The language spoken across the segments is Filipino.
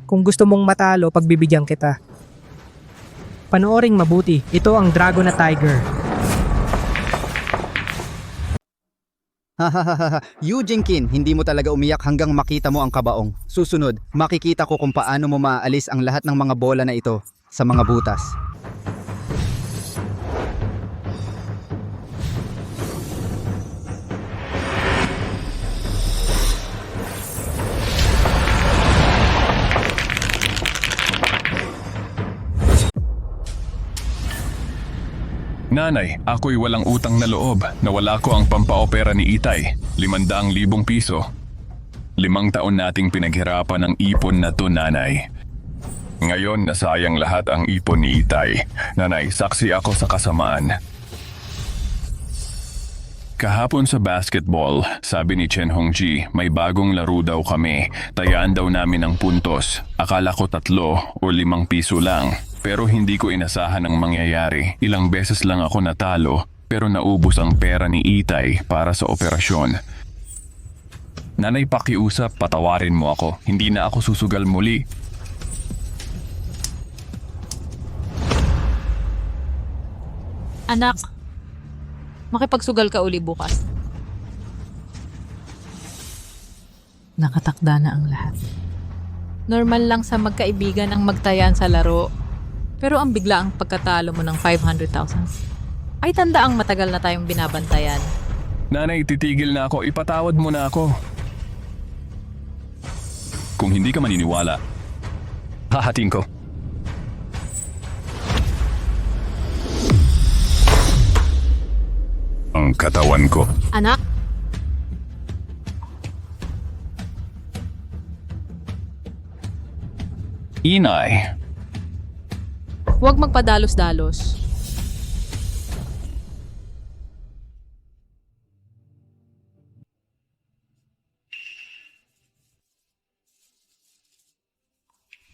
Kung gusto mong matalo, pagbibigyan kita. Panooring mabuti, ito ang Dragon na Tiger. Hahaha, Eugene Kin, hindi mo talaga umiyak hanggang makita mo ang kabaong. Susunod, makikita ko kung paano mo maaalis ang lahat ng mga bola na ito sa mga butas. Nanay, ako'y walang utang na loob. Nawala ko ang pampaopera ni Itay. 500,000 piso. 5 taon nating pinaghirapan ang ipon na to, nanay. Ngayon, nasayang lahat ang ipon ni Itay. Nanay, saksi ako sa kasamaan. Kahapon sa basketball, sabi ni Chen Hongji, may bagong laro daw kami. Tayaan daw namin ang puntos. Akala ko 3 o 5 piso lang. Pero hindi ko inasahan ang mangyayari. Ilang beses lang ako natalo, pero naubos ang pera ni Itay para sa operasyon. Nanay, pakiusap, patawarin mo ako. Hindi na ako susugal muli. Anak, makipagsugal ka uli bukas. Nakatakda na ang lahat. Normal lang sa magkaibigan ang magtayan sa laro. Pero ang bigla ang pagkatalo mo ng 500,000. Ay tanda ang matagal na tayong binabantayan. Nanay, titigil na ako. Ipatawad mo na ako. Kung hindi ka maniniwala, hahatiin ko. Ang katawan ko. Anak, Inay, huwag magpadalos-dalos.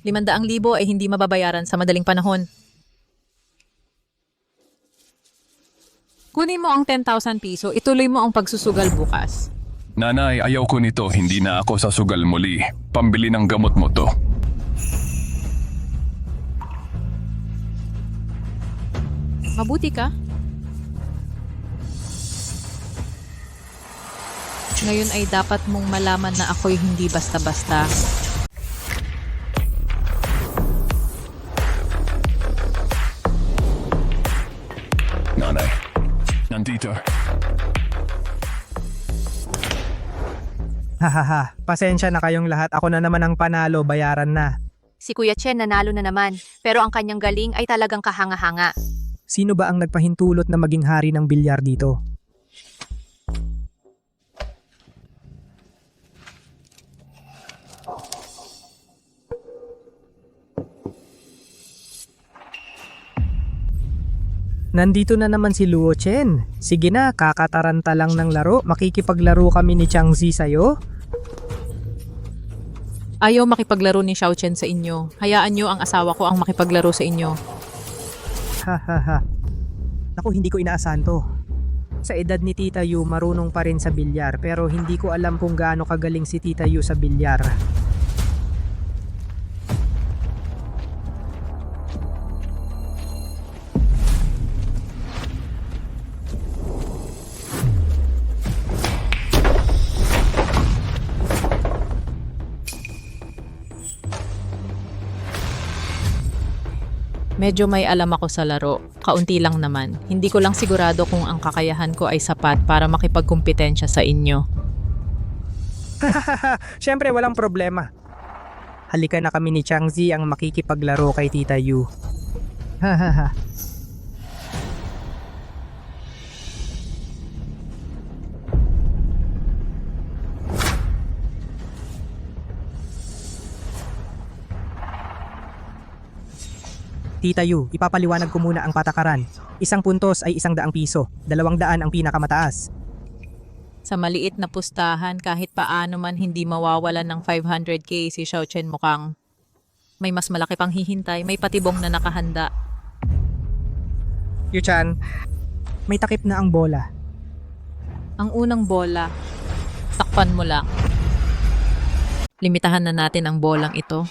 ₱500,000 ay hindi mababayaran sa madaling panahon. Kunin mo ang 10,000 piso, ituloy mo ang pagsusugal bukas. nanay, ayaw ko nito. Hindi na ako sasugal muli. Pambili ng gamot mo to. Mabuti ka. Ngayon ay dapat mong malaman na ako'y hindi basta-basta. Nanay, nandito. Hahaha, pasensya na kayong lahat. Ako na naman ang panalo, bayaran na. Si Kuya Chen nanalo na naman, pero ang kanyang galing ay talagang kahanga-hanga. Sino ba ang nagpahintulot na maging hari ng bilyar dito? Nandito na naman si Luo Chen. Sige na, kakataranta lang ng laro. Makikipaglaro kami ni Changzi sa'yo. Ayaw makipaglaro ni Xiao Chen sa inyo. Hayaan nyo ang asawa ko ang makipaglaro sa inyo. Hahaha. Naku, hindi ko inaasahan to. Sa edad ni Tita Yu, marunong pa rin sa bilyar. Pero hindi ko alam kung gaano kagaling si Tita Yu sa bilyar. Medyo may alam ako sa laro. Kaunti lang naman. Hindi ko lang sigurado kung ang kakayahan ko ay sapat para makipagkumpetensya sa inyo. Siyempre, walang problema. Halika na kami ni Changzi ang makikipaglaro kay Tita Yu. Hahaha. Tita Yu, ipapaliwanag ko muna ang patakaran. 1 puntos ay 100 piso. 200 ang pinakamataas. Sa maliit na pustahan, kahit paano man hindi mawawalan ng 500k si Xiao Chen mukhang may mas malaki pang hihintay, may patibong na nakahanda. Yu-chan, may takip na ang bola. Ang unang bola, takpan mo lang. Limitahan na natin ang bolang ito.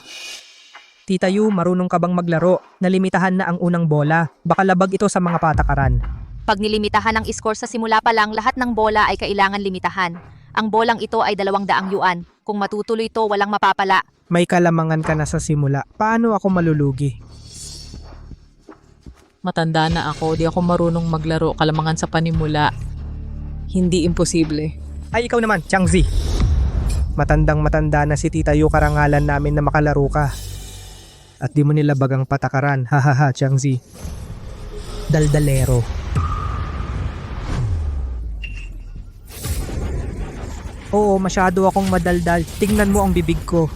Tita Yu, marunong ka bang maglaro? Nalimitahan na ang unang bola. Baka labag ito sa mga patakaran. Pag nilimitahan ang score sa simula pa lang, lahat ng bola ay kailangan limitahan. Ang bolang ito ay 200 yuan. Kung matutuloy ito, walang mapapala. May kalamangan ka na sa simula. Paano ako malulugi? Matanda na ako, di ako marunong maglaro, kalamangan sa panimula. Hindi imposible. Ay, ikaw naman, Changzi. Matandang-matanda na si Tita Yu, karangalan namin na makalaro ka. At di mo nilabag ang patakaran. Hahaha, Changzi. Daldalero. Oo, masyado akong madaldal. Tingnan mo ang bibig ko.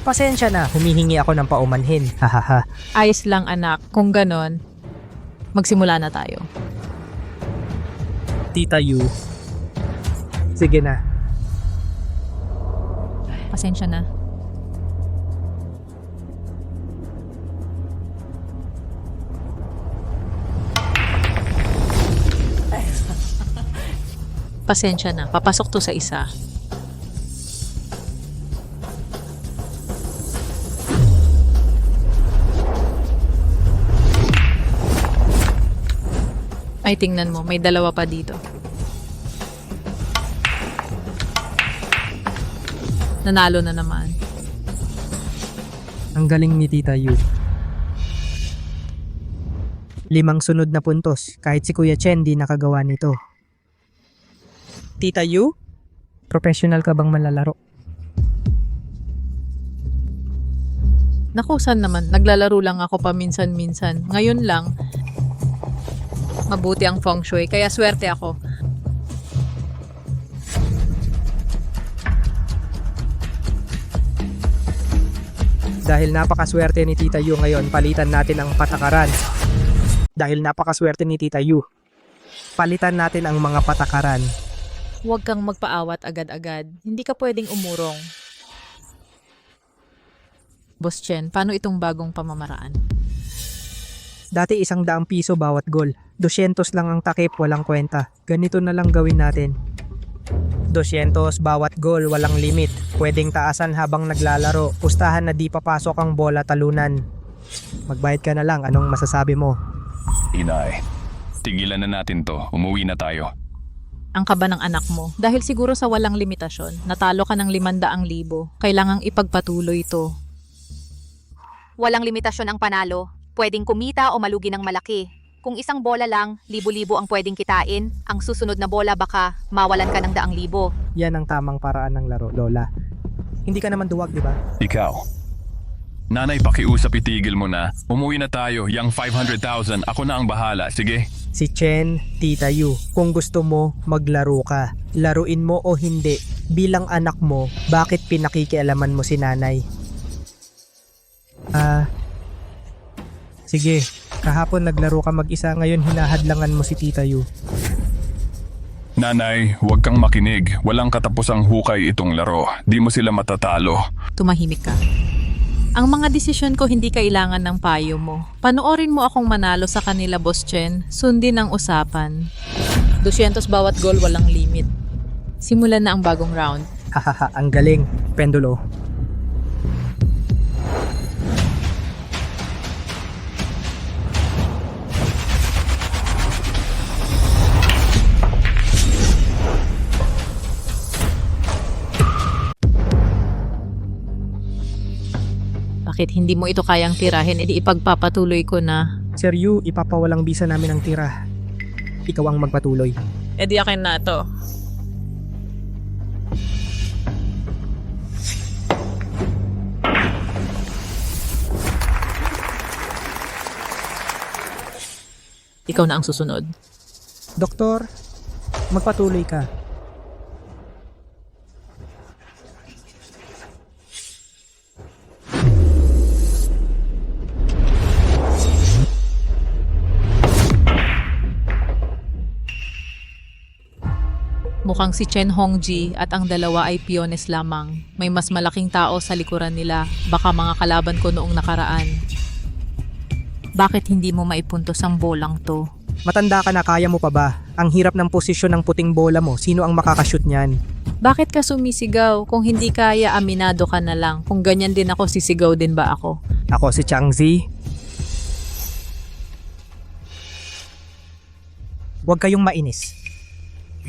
Pasensya na, humihingi ako ng paumanhin. Hahaha. Ayos lang anak, kung ganon, magsimula na tayo. Tita Yu. Sige na. Pasensya na. Pasensya na, papasok to sa isa. Ay, tingnan mo, may dalawa pa dito. Nanalo na naman. Ang galing ni Tita Yu. 5 sunod na puntos. Kahit si Kuya Chen di nakagawa nito. Tita Yu? Professional ka bang manlalaro? Naku, saan naman? Naglalaro lang ako paminsan-minsan. Ngayon lang, mabuti ang feng shui, kaya swerte ako. Dahil napakaswerte ni Tita Yu ngayon, palitan natin ang patakaran. Dahil napakaswerte ni Tita Yu, palitan natin ang mga patakaran. Huwag kang magpaawat agad-agad. Hindi ka pwedeng umurong. Boss Chen, paano itong bagong pamamaraan? Dati 100 piso bawat gol. 200 lang ang takip, walang kwenta. Ganito na lang gawin natin. 200 bawat gol, walang limit. Pwedeng taasan habang naglalaro. Pustahan na di papasok ang bola, talunan. Magbayad ka na lang, anong masasabi mo? Inay, tigilan na natin to. Umuwi na tayo. Ang kaba ng anak mo. Dahil siguro sa walang limitasyon, natalo ka ng 500,000. Kailangang ipagpatuloy ito. Walang limitasyon ang panalo. Pwedeng kumita o malugi ng malaki. Kung isang bola lang, libo-libo ang pwedeng kitain. Ang susunod na bola baka mawalan ka ng 100,000. Yan ang tamang paraan ng laro, Lola. Hindi ka naman duwag, di ba? Ikaw. Nanay, pakiusap, itigil mo na. Umuwi na tayo. Yang 500,000, ako na ang bahala. Sige. Si Chen, Tita Yu, kung gusto mo, maglaro ka. Laruin mo o hindi, bilang anak mo, bakit pinakikialaman mo si nanay? Sige, kahapon naglaro ka mag-isa, ngayon hinahadlangan mo si Tita Yu. Nanay, huwag kang makinig. Walang katapusang hukay itong laro. Di mo sila matatalo. Tumahimik ka. Ang mga desisyon ko hindi kailangan ng payo mo. Panoorin mo akong manalo sa kanila, Boss Chen. Sundin ang usapan. 200 bawat goal, walang limit. Simulan na ang bagong round. Hahaha, ang galing. Pendulo. Bakit hindi mo ito kayang tirahin? Edi ipagpapatuloy ko na. Sir Yu, ipapawalang bisa namin ang tira. Ikaw ang magpatuloy. Edi akin na to. Ikaw na ang susunod. Doktor, magpatuloy ka. Mukhang si Chen Hongji at ang dalawa ay piyones lamang. May mas malaking tao sa likuran nila, baka mga kalaban ko noong nakaraan. Bakit hindi mo maipuntos ang bolang to? Matanda ka na, kaya mo pa ba? Ang hirap ng posisyon ng puting bola mo, sino ang makakashoot niyan? Bakit ka sumisigaw? Kung hindi kaya, aminado ka na lang. Kung ganyan din ako, sisigaw din ba ako? Ako si Changzi. Huwag kayong mainis.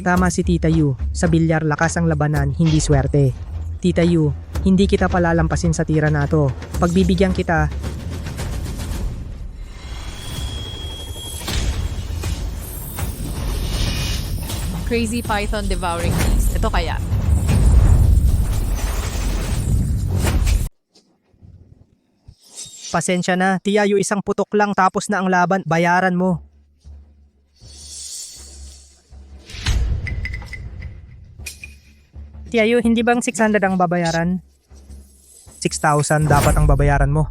Tama si Tita Yu, sa bilyar lakas ang labanan, hindi swerte. Tita Yu, hindi kita palalampasin sa tira na to. Pagbibigyan kita, Crazy Python Devouring Beast. Ito kaya. pasensya na. Tia Yu, isang putok lang tapos na ang laban, bayaran mo. Tia Yu, hindi bang 600 ang babayaran? 6,000 dapat ang babayaran mo.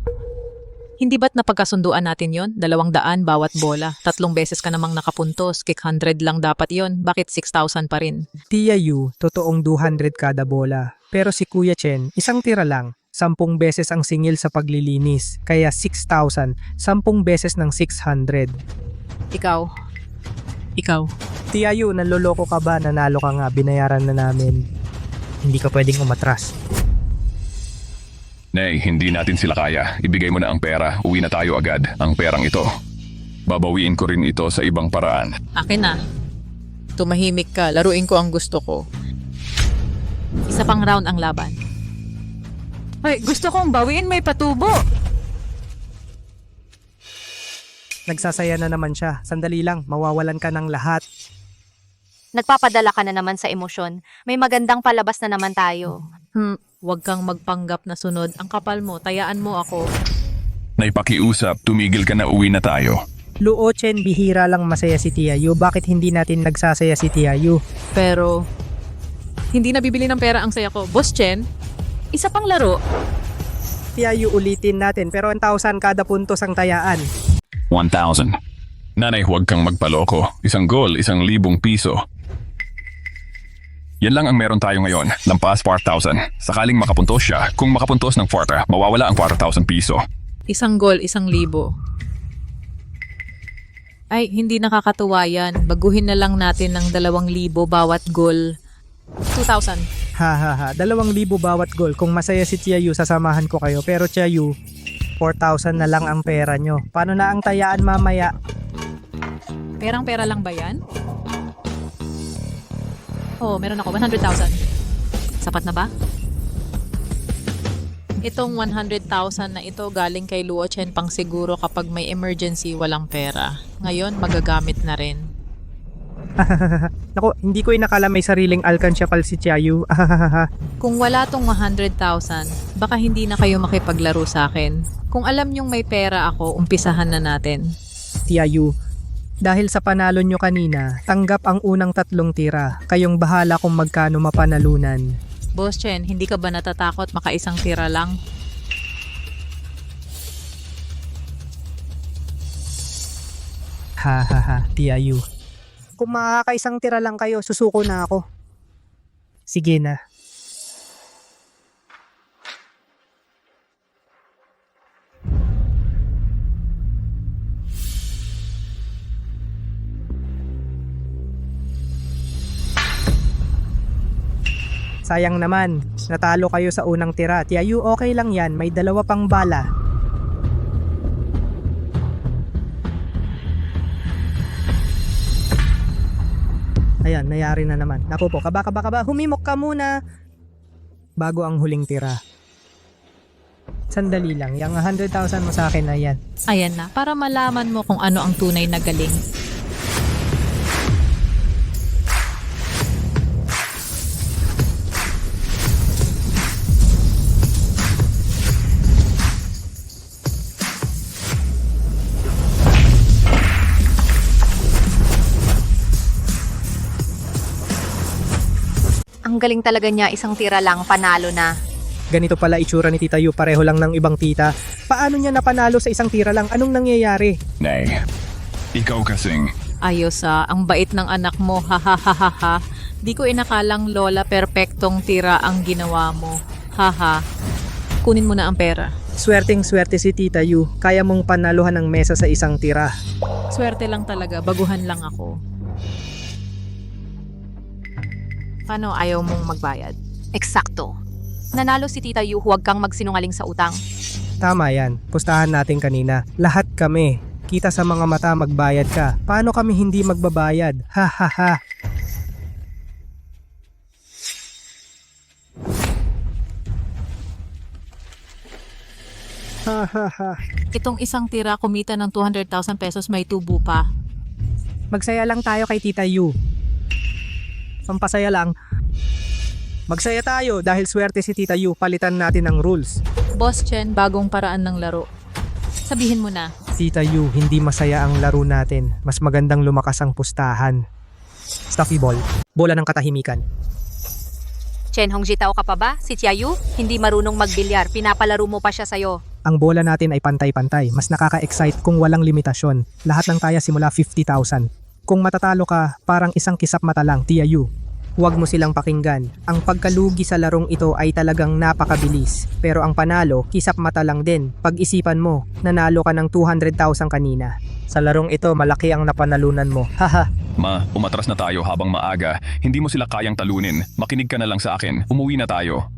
Hindi ba't napagkasunduan natin yon? 200 bawat bola. 3 beses ka namang nakapuntos. Kick 100 lang dapat yon. Bakit 6,000 pa rin? Tia Yu, totoong 200 kada bola. Pero si Kuya Chen, isang tira lang. 10 beses ang singil sa paglilinis. Kaya 6,000, 10 beses ng 600. Ikaw. Tia Yu, nanloloko ka ba? Nanalo ka nga, binayaran na namin. Hindi ka pwedeng umatras. Nay, hindi natin sila kaya. Ibigay mo na ang pera. Uwi na tayo agad. Ang perang ito. Babawiin ko rin ito sa ibang paraan. Akin na. Tumahimik ka. Laruin ko ang gusto ko. Isa pang round ang laban. Ay, gusto kong bawiin may patubo. Nagsasaya na naman siya. Sandali lang, mawawalan ka ng lahat. Nagpapadala ka na naman sa emosyon. May magandang palabas na naman tayo. Huwag kang magpanggap na sunod. Ang kapal mo, tayaan mo ako. Naipakiusap, tumigil ka na, uwi na tayo. Luo Chen, bihira lang masaya si Tia Yu. Bakit hindi natin nagsasaya si Tia Yu? Pero, hindi na bibili ng pera ang saya ko. Boss Chen, isa pang laro. Tia Yu, ulitin natin. Pero 1,000 kada puntos ang tayaan. 1,000. Nanay, huwag kang magpaloko. Isang goal, 1,000 piso. Yan lang ang meron tayo ngayon. Lampas 4,000. Sakaling makapuntos siya, kung makapuntos ng 4, mawawala ang 4,000 piso. Isang gol, 1,000. Ay, hindi nakakatuwa yan. Baguhin na lang natin ng 2,000 bawat gol. 2,000. Ha. 2,000 bawat gol. Kung masaya si Tia Yu, sasamahan ko kayo. Pero Tia Yu, 4,000 na lang ang pera nyo. Paano na ang tayaan mamaya? Perang-pera lang ba yan? Oh, meron ako. 100,000. Sapat na ba? Itong 100,000 na ito galing kay Luo Chen pang siguro kapag may emergency walang pera. Ngayon, magagamit na rin. Naku, hindi ko inakala may sariling alkansya pal si Tia Yu. Kung wala tong 100,000, baka hindi na kayo makipaglaro sa akin. Kung alam nyong may pera ako, umpisahan na natin. Tia Yu, dahil sa panalo nyo kanina, tanggap ang unang 3 tira. Kayong bahala kung magkano mapanalunan. Boss Chen, hindi ka ba natatakot makaisang tira lang? Ha, Tia Yu. Kung makakaisang tira lang kayo, susuko na ako. Sige na. Sayang naman, natalo kayo sa unang tira. Tia Yu, okay lang yan, may 2 pang bala. Ayan, nayari na naman. Naku po, kaba, humimok ka muna. Bago ang huling tira. Sandali lang, yung 100,000 mo sa akin na yan. Ayan na, para malaman mo kung ano ang tunay na galing. Ang galing talaga niya, isang tira lang, panalo na. Ganito pala itsura ni Tita Yu, pareho lang ng ibang tita. Paano niya napanalo sa isang tira lang? Anong nangyayari? Nay, ikaw kasing... Ayos ang bait ng anak mo, ha. Di ko inakalang lola perpektong tira ang ginawa mo, haha. Kunin mo na ang pera. Swerteng-swerte si Tita Yu. Kaya mong panaluhan ng mesa sa isang tira. Swerte lang talaga, baguhan lang ako. Paano ayaw mong magbayad? Eksakto. Nanalo si Tita Yu, huwag kang magsinungaling sa utang. Tama yan, pustahan natin kanina. Lahat kami. Kita sa mga mata magbayad ka. Paano kami hindi magbabayad? Ha ha ha. Ha ha ha. Itong isang tira kumita ng 200,000 pesos may tubo pa. Magsaya lang tayo kay Tita Yu. Pampasaya lang. Magsaya tayo dahil swerte si Tita Yu. Palitan natin ang rules. Boss Chen, bagong paraan ng laro. Sabihin mo na. Tita Yu, hindi masaya ang laro natin. Mas magandang lumakas ang pustahan. Stuffy ball. Bola ng katahimikan. Chen Hongji, tao ka pa ba? Si Tia Yu, hindi marunong magbilyar. Pinapalaro mo pa siya sa'yo. Ang bola natin ay pantay-pantay. Mas nakaka-excite kung walang limitasyon. Lahat ng taya simula 50,000. Kung matatalo ka, parang isang kisap mata lang, Tia Yu. Huwag mo silang pakinggan. Ang pagkalugi sa larong ito ay talagang napakabilis. Pero ang panalo, kisap mata lang din. Pag-isipan mo, nanalo ka ng 200,000 kanina. Sa larong ito, malaki ang napanalunan mo. Haha. Ma, umatras na tayo habang maaga. Hindi mo sila kayang talunin. Makinig ka na lang sa akin. Umuwi na tayo.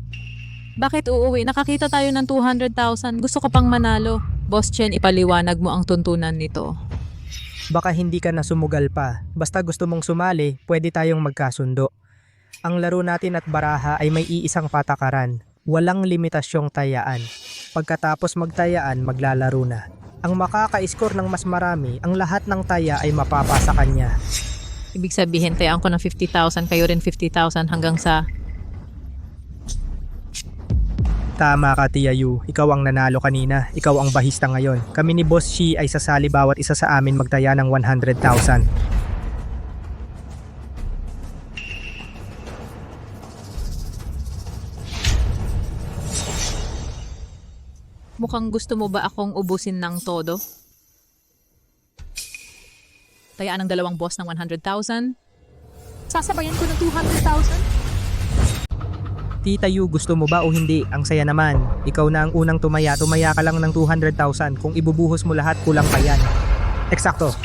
Bakit uuwi? Nakakita tayo ng 200,000. Gusto ko pang manalo. Boss Chen, ipaliwanag mo ang tuntunan nito. Baka hindi ka na sumugal pa. Basta gusto mong sumali, pwede tayong magkasundo. Ang laro natin at baraha ay may iisang patakaran. Walang limitasyong tayaan. Pagkatapos magtayaan, maglalaro na. Ang makaka-score ng mas marami, ang lahat ng taya ay mapapasa kanya. Ibig sabihin, tayaan ko ng 50,000, kayo rin 50,000 hanggang sa... Tama ka, Tia Yu. Ikaw ang nanalo kanina. Ikaw ang bahista ngayon. Kami ni Boss Shi ay sasali bawat isa sa amin magtaya ng 100,000. Mukhang gusto mo ba akong ubusin ng todo? Tayaan ng dalawang boss ng 100,000? Sasabayan ko ng 200,000? Tita Yu, gusto mo ba o hindi? Ang saya naman. Ikaw na ang unang tumaya. Tumaya ka lang ng 200,000. Kung ibubuhos mo lahat, kulang pa yan. Eksakto.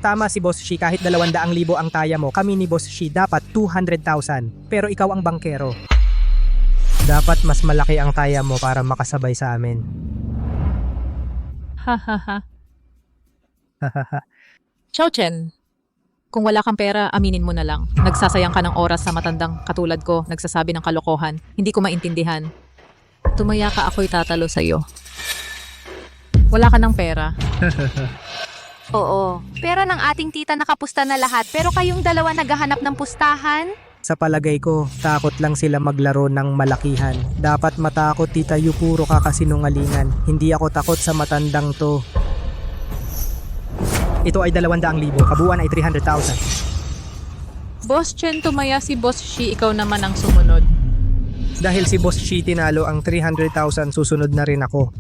Tama si Boss Shi, kahit 200,000 ang taya mo, kami ni Boss Shi dapat 200,000. Pero ikaw ang bangkero. Dapat mas malaki ang taya mo para makasabay sa amin. Ha ha ha. Hahaha. Xiao Chen, kung wala kang pera, aminin mo na lang. Nagsasayang ka ng oras sa matandang katulad ko, nagsasabi ng kalokohan. Hindi ko maintindihan. Tumaya ka, ako'y tatalo sa'yo. Wala ka ng pera. Oo, pera ng ating tita nakapusta na lahat pero kayong dalawa naghahanap ng pustahan? Sa palagay ko, takot lang sila maglaro ng malakihan. Dapat matakot, Tita Yu, puro kakasinungalingan. Hindi ako takot sa matandang to. Ito ay 200,000, kabuuan ay 300,000. Boss Chen, tumaya si Boss Shi, ikaw naman ang sumunod. Dahil si Boss Shi tinalo ang 300,000, susunod na rin ako.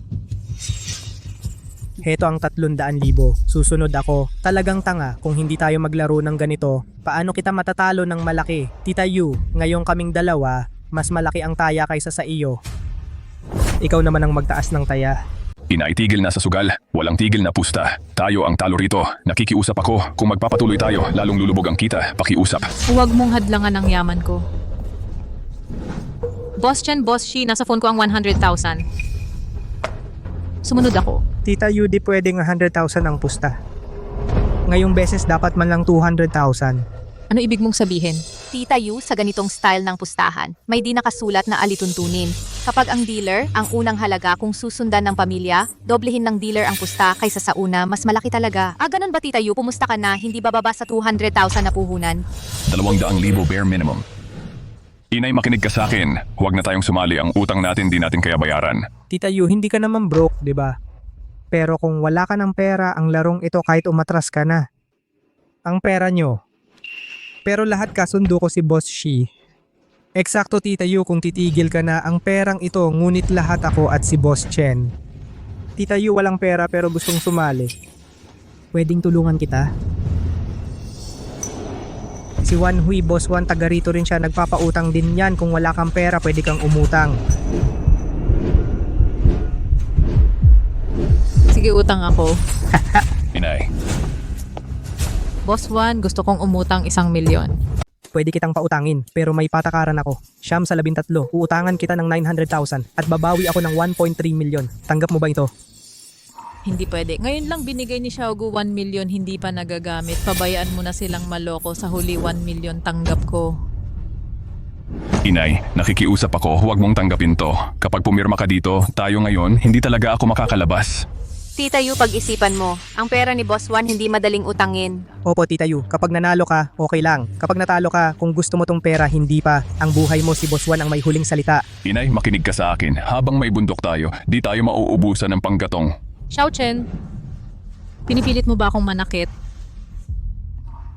Heto ang 300,000, susunod ako. Talagang tanga kung hindi tayo maglaro ng ganito. Paano kita matatalo ng malaki? Tita Yu, ngayong kaming dalawa, mas malaki ang taya kaysa sa iyo. Ikaw naman ang magtaas ng taya. Inaitigil na sa sugal, walang tigil na pusta. Tayo ang talo rito. Nakikiusap ako. Kung magpapatuloy tayo, lalong lulubog ang kita. Pakiusap. Huwag mong hadlangan ang yaman ko. Boss Chen, Boss Shi, nasa phone ko ang 100,000. Sumunod ako. Tita Yu, di pwedeng 100,000 ang pusta. Ngayong beses dapat man lang 200,000. Ano ibig mong sabihin? Tita Yu, sa ganitong style ng pustahan, may di nakasulat na alituntunin. Kapag ang dealer, ang unang halaga kung susundan ng pamilya, doblehin ng dealer ang pusta kaysa sa una, mas malaki talaga. Ganun ba Tita Yu, pumusta ka na, hindi bababa sa 200,000 na puhunan? 200,000 bare minimum. Inay, makinig ka sa akin. Huwag na tayong sumali. Ang utang natin di natin kaya bayaran. Tita Yu, hindi ka naman broke, di ba? Pero kung wala ka ng pera, ang larong ito kahit umatras ka na. Ang pera nyo. Pero lahat kasundo ko si Boss Shi. Eksakto, Tita Yu, kung titigil ka na, ang perang ito, ngunit lahat ako at si Boss Chen. Tita Yu, walang pera pero gustong sumali. Pwedeng tulungan kita? Si Wan Hui, Boss Wan, taga rito rin siya, nagpapautang din yan. Kung wala kang pera, pwede kang umutang. Sige, utang ako. Inay. Boss Juan, gusto kong umutang 1 milyon. pwede kitang pautangin, pero may patakaran ako. Siyam sa 13, uutangan kita ng 900,000 at babawi ako ng 1.3 million. Tanggap mo ba ito? Hindi pwede. Ngayon lang binigay ni Xiaogu 1 million, hindi pa nagagamit. Pabayaan mo na silang maloko, sa huli 1 million tanggap ko. Inay, nakikiusap ako, huwag mong tanggapin to. Kapag pumirma ka dito, tayo ngayon, hindi talaga ako makakalabas. Tita Yu, pag-isipan mo. Ang pera ni Boss Juan hindi madaling utangin. Opo, Tita Yu, kapag nanalo ka, okay lang. Kapag natalo ka, kung gusto mo tong pera, hindi pa. Ang buhay mo, si Boss Juan ang may huling salita. Inay, makinig ka sa akin. Habang may bundok tayo, di tayo mauubusan ng panggatong. Xiao Chen, pinipilit mo ba akong manakit?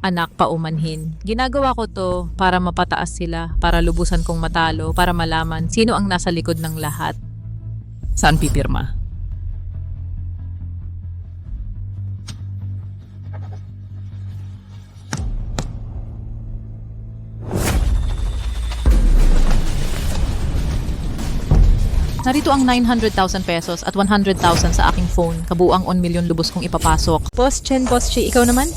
Anak, paumanhin. Ginagawa ko to para mapataas sila, para lubusan kong matalo, para malaman sino ang nasa likod ng lahat. Saan pipirma? Narito ang 900,000 pesos at 100,000 sa aking phone. Kabuang 1 million lubos kong ipapasok. Boss Chen, Boss Chi, ikaw naman?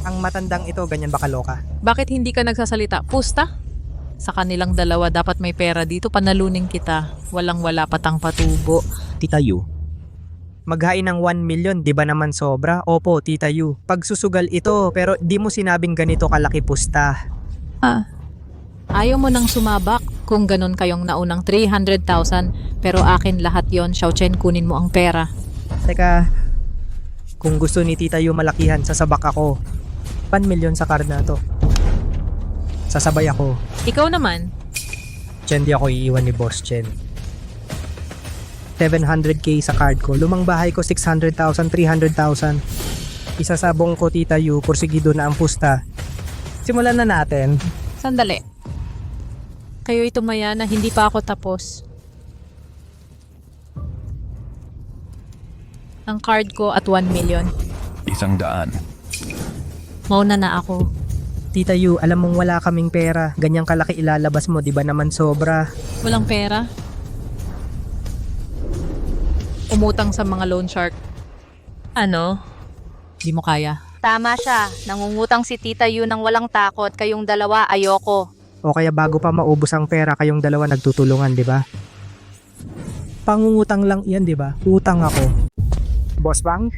Ang matandang ito, ganyan ba kaloka? Bakit hindi ka nagsasalita? Pusta? Sa kanilang dalawa, dapat may pera dito. Panalunin kita. Walang-wala patang patubo. Tita Yu. Maghain ng 1 million, di ba naman sobra? Opo, Tita Yu. Pagsusugal ito, pero di mo sinabing ganito kalaki pusta. Ayaw mo nang sumabak. Kung ganun kayong naunang 300,000, pero akin lahat yon. Xiao Chen, kunin mo ang pera. Teka, kung gusto ni Tita Yu malakihan, sasabak ako. 1 million sa card na to. Sasabay ako. Ikaw naman? Chen, di ako iiwan ni Boss Chen. 700k sa card ko. Lumang bahay ko 600,000, 300,000. Isasabong ko, Tita Yu, porsigido na ang pusta. Simulan na natin. Sandali. Kayo'y tumaya na hindi pa ako tapos. Ang card ko at 1 million. 100. Mauna na ako. Tita Yu, alam mong wala kaming pera. Ganyang kalaki ilalabas mo, di ba naman sobra? Walang pera? Umutang sa mga loan shark. Ano? Di mo kaya. Tama siya. Nangungutang si Tita Yu ng walang takot. Kayong dalawa, ayoko. O kaya bago pa maubos ang pera, kayong dalawa nagtutulungan, di ba? Pangungutang lang yan, di ba? Utang ako. Boss Bang,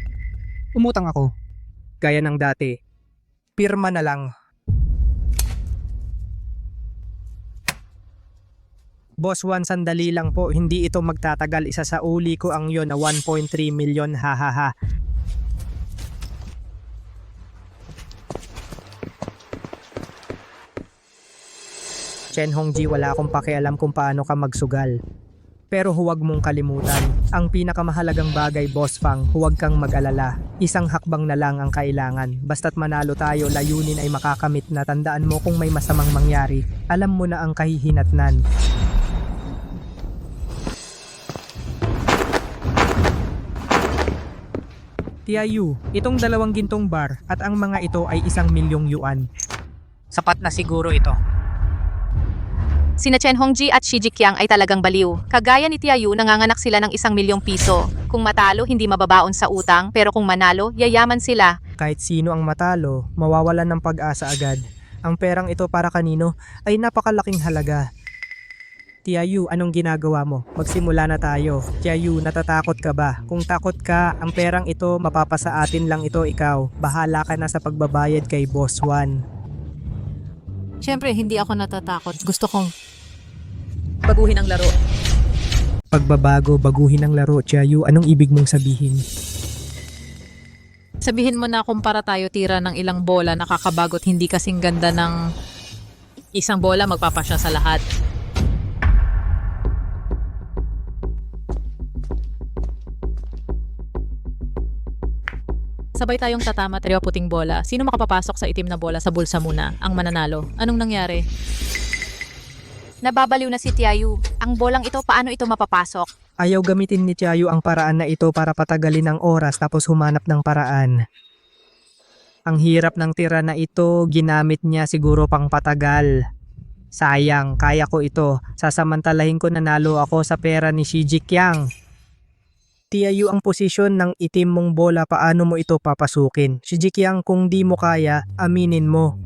umutang ako. Gaya ng dati. Pirma na lang. Boss Juan, sandali lang po. Hindi ito magtatagal. Isa sa uli ko ang yon na 1.3 million. Ha. Chen Hongji, wala akong pakialam kung paano ka magsugal. Pero huwag mong kalimutan, ang pinakamahalagang bagay, Boss Fang, huwag kang mag-alala. Isang hakbang na lang ang kailangan. Basta't manalo tayo, layunin ay makakamit na. Tandaan mo kung may masamang mangyari, alam mo na ang kahihinatnan. Tia Yu, itong 2 gintong bar at ang mga ito ay 1 milyong yuan. Sapat na siguro ito. Sina Chen Hongji at Shi Jiqiang ay talagang baliw. Kagaya ni Tia Yu, nanganganak sila ng 1 milyong piso. Kung matalo, hindi mababaon sa utang, pero kung manalo, yayaman sila. Kahit sino ang matalo, mawawalan ng pag-asa agad. Ang perang ito para kanino ay napakalaking halaga. Tia Yu, anong ginagawa mo? Magsimula na tayo. Tia Yu, natatakot ka ba? Kung takot ka, ang perang ito mapapasa atin lang ito ikaw. Bahala ka na sa pagbabayad kay Boss Juan. Siyempre, hindi ako natatakot. Gusto kong baguhin ang laro. Pagbabago, baguhin ang laro. Tia Yu, anong ibig mong sabihin? Sabihin mo na kumpara tayo tira ng ilang bola, nakakabagot, hindi kasing ganda ng isang bola magpapasya sa lahat. Sabay tayong tatama, tayo puting bola. Sino makapapasok sa itim na bola sa bulsa muna? Ang mananalo. Anong nangyari? Nababaliw na si Tia Yu. Ang bolang ito, paano ito mapapasok? Ayaw gamitin ni Tia Yu ang paraan na ito para patagalin ang oras tapos humanap ng paraan. Ang hirap ng tira na ito, ginamit niya siguro pang patagal. Sayang, kaya ko ito. Sasamantalahin ko nanalo ako sa pera ni Shi Jiqiang. Tia Yu, ang posisyon ng itim mong bola, paano mo ito papasukin? Shi Jiqiang, kung di mo kaya, aminin mo.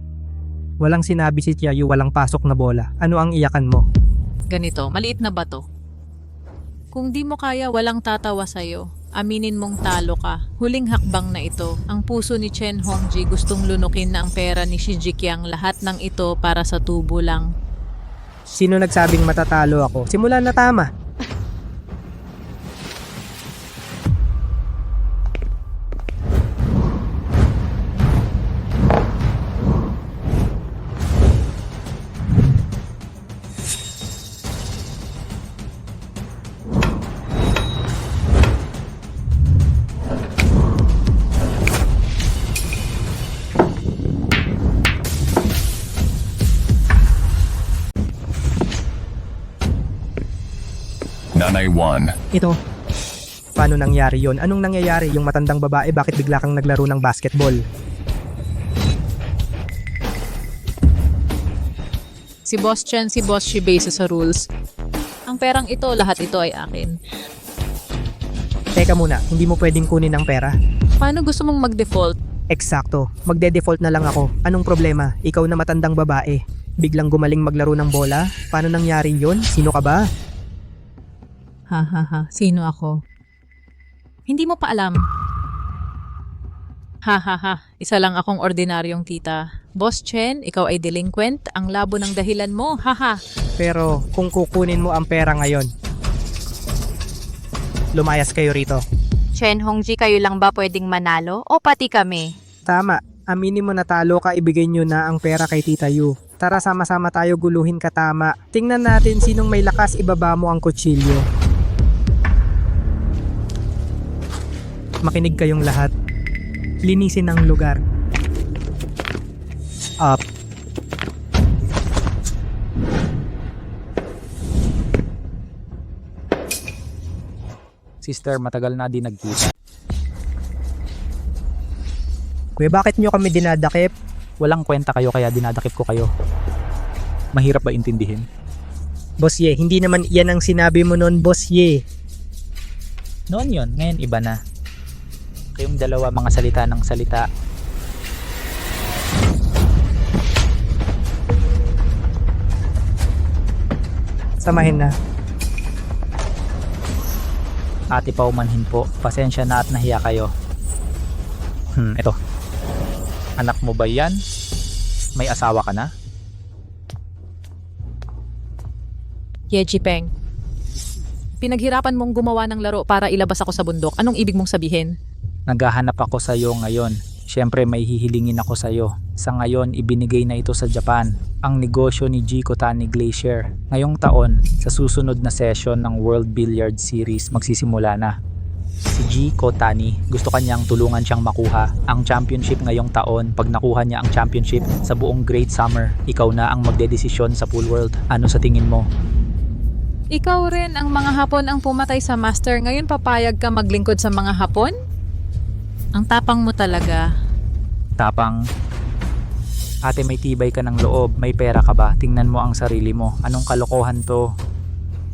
Walang sinabi si Tiayu, walang pasok na bola. Ano ang iyakan mo? Ganito, maliit na bato. Kung di mo kaya, walang tatawa sa'yo. Aminin mong talo ka. Huling hakbang na ito. Ang puso ni Chen Hongji gustong lunukin na ang pera ni Shi Jiqiang. Lahat ng ito para sa tubo lang. Sino nagsabing matatalo ako? Simula na tama. Nanay 1. Ito. Paano nangyari yon? Anong nangyayari? Yung matandang babae, bakit bigla kang naglaro ng basketball? Si Boss Chen, si Boss Shi base sa rules. Ang perang ito, lahat ito ay akin. Teka muna, hindi mo pwedeng kunin ang pera? Paano gusto mong mag-default? Eksakto, magde-default na lang ako. Anong problema? Ikaw na matandang babae. Biglang gumaling maglaro ng bola? Paano nangyari yon? Sino ka ba? Ha ha ha, sino ako? Hindi mo pa alam. Ha ha ha, isa lang akong ordinaryong tita. Boss Chen, ikaw ay delinquent. Ang labo ng dahilan mo, haha. Pero kung kukunin mo ang pera ngayon, lumayas kayo rito. Chen Hongji, kayo lang ba pwedeng manalo o pati kami? Tama, aminin mo na talo ka, ibigay nyo na ang pera kay Tita Yu. Tara sama-sama tayo guluhin ka, tama. Tingnan natin sinong may lakas, ibaba mo ang kutsilyo. Makinig kayong lahat. Linisin ang lugar. Up. Sister, matagal na di nagkita. Kuya, bakit nyo kami dinadakip? Walang kwenta kayo kaya dinadakip ko kayo. Mahirap ba intindihin? Boss Ye, hindi naman yan ang sinabi mo noon, Boss Ye. Noon yon, ngayon iba na. Kayong dalawa mga salita ng salita. Samahin na. Ate paumanhin po, pasensya na at nahiya kayo. Ito. Anak mo ba yan? May asawa ka na? Ye Jipeng, pinaghirapan mong gumawa ng laro para ilabas ako sa bundok. Anong ibig mong sabihin? Naghahanap ako sa iyo ngayon. Siyempre may hihilingin ako sa iyo. Sa ngayon, ibinigay na ito sa Japan. Ang negosyo ni G. Kotani Glacier. Ngayong taon, sa susunod na session ng World Billiard Series magsisimula na. Si G. Kotani, gusto kanyang tulungan siyang makuha ang championship ngayong taon. Pag nakuha niya ang championship sa buong Great Summer, ikaw na ang magdedesisyon sa pool world. Ano sa tingin mo? Ikaw rin ang mga Hapon ang pumatay sa master. Ngayon papayag ka maglingkod sa mga Hapon? Ang tapang mo talaga. Tapang. Ate, may tibay ka ng loob, may pera ka ba? Tingnan mo ang sarili mo. Anong kalokohan to?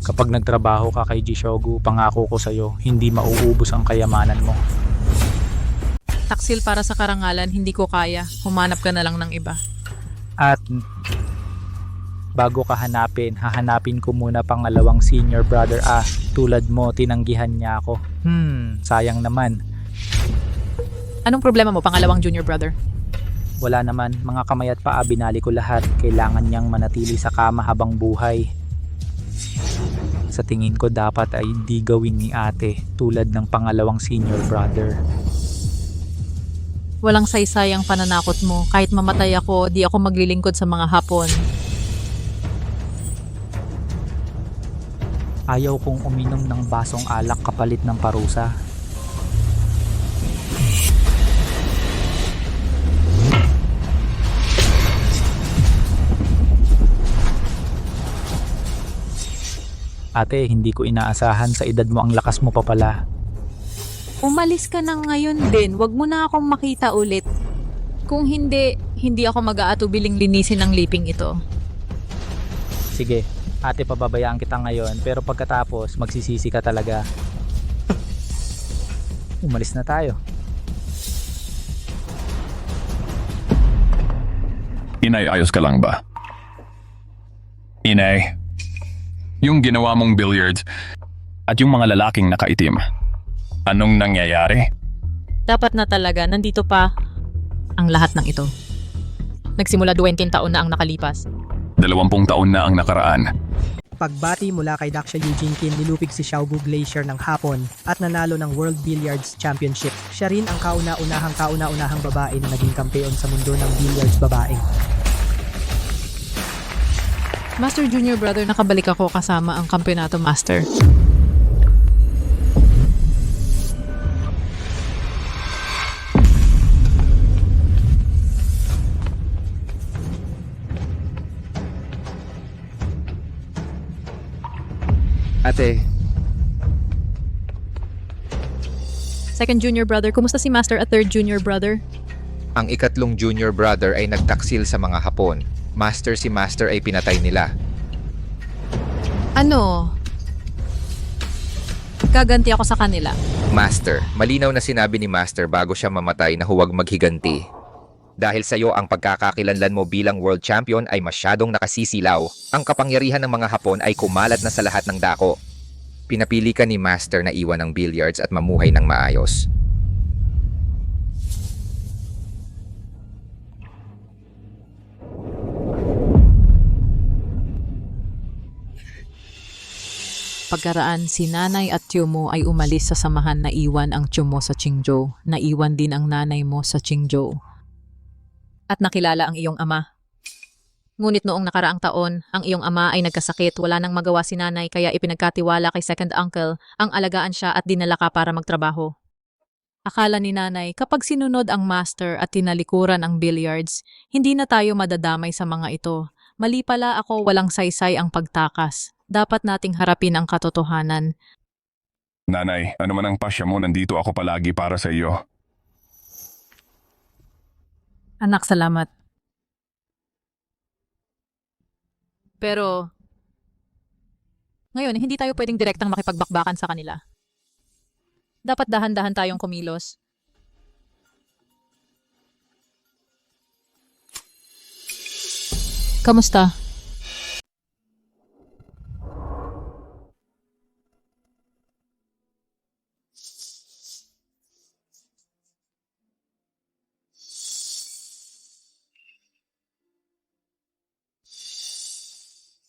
Kapag nagtrabaho ka kay Jishogu, pangako ko sa'yo, hindi mauubos ang kayamanan mo. Taksil para sa karangalan, hindi ko kaya. Humanap ka na lang ng iba. At bago ka hanapin, hahanapin ko muna pangalawang senior brother. Tulad mo, tinanggihan niya ako. Sayang naman. Anong problema mo, pangalawang junior brother? Wala naman, mga kamay at paa, binali ko lahat. Kailangan niyang manatili sa kama habang buhay. Sa tingin ko dapat ay hindi gawin ni ate tulad ng pangalawang senior brother. Walang saysay ang pananakot mo. Kahit mamatay ako, di ako maglilingkod sa mga Hapon. Ayaw kong uminom ng basong alak kapalit ng parusa. Ate, hindi ko inaasahan, sa edad mo ang lakas mo pa pala. Umalis ka na ngayon din. Wag mo na akong makita ulit. Kung hindi, hindi ako mag-aatubiling linisin ang liping ito. Sige, ate, pababayaan kita ngayon, pero pagkatapos magsisisi ka talaga. Umalis na tayo. Inay, ayos ka lang ba? Inay, yung ginawa mong billiards at yung mga lalaking nakaitim, anong nangyayari? Dapat na talaga, nandito pa ang lahat ng ito. Nagsimula 20 taon na ang nakalipas. 20 taon na ang nakaraan. Pagbati mula kay Daxia Eugene Kin, nilupig si Xiaogu Glacier ng Hapon at nanalo ng World Billiards Championship. Siya rin ang kauna-unahang babae na naging kampeon sa mundo ng billiards babae. Master Junior Brother, nakabalik ako kasama ang Kampeonato Master. Ate, Second Junior Brother, kumusta si Master at Third Junior Brother? Ang ikatlong junior brother ay nagtaksil sa mga Hapon. Master si Master ay pinatay nila. Ano? Gaganti ako sa kanila. Master, malinaw na sinabi ni Master bago siya mamatay na huwag maghiganti. Dahil sa iyo ang pagkakakilanlan mo bilang world champion ay masyadong nakasisilaw. Ang kapangyarihan ng mga Hapon ay kumalat na sa lahat ng dako. Pinapili ka ni Master na iwan ang billiards at mamuhay ng maayos. Pagkaraan, si nanay at tiyo mo ay umalis sa samahan na iwan ang tiyo mo sa Qingzhou. Naiwan din ang nanay mo sa Qingzhou. At nakilala ang iyong ama. Ngunit noong nakaraang taon, ang iyong ama ay nagkasakit, wala nang magawa si nanay kaya ipinagkatiwala kay second uncle ang alagaan siya at dinala ka para magtrabaho. Akala ni nanay, kapag sinunod ang master at tinalikuran ang billiards, hindi na tayo madadamay sa mga ito. Mali pala ako, walang saysay ang pagtakas. Dapat nating harapin ang katotohanan. Nanay, ano man ang pasya mo, nandito ako palagi para sa iyo. Anak, salamat. Pero, ngayon, hindi tayo pwedeng direktang makipagbakbakan sa kanila. Dapat dahan-dahan tayong kumilos. Kamusta?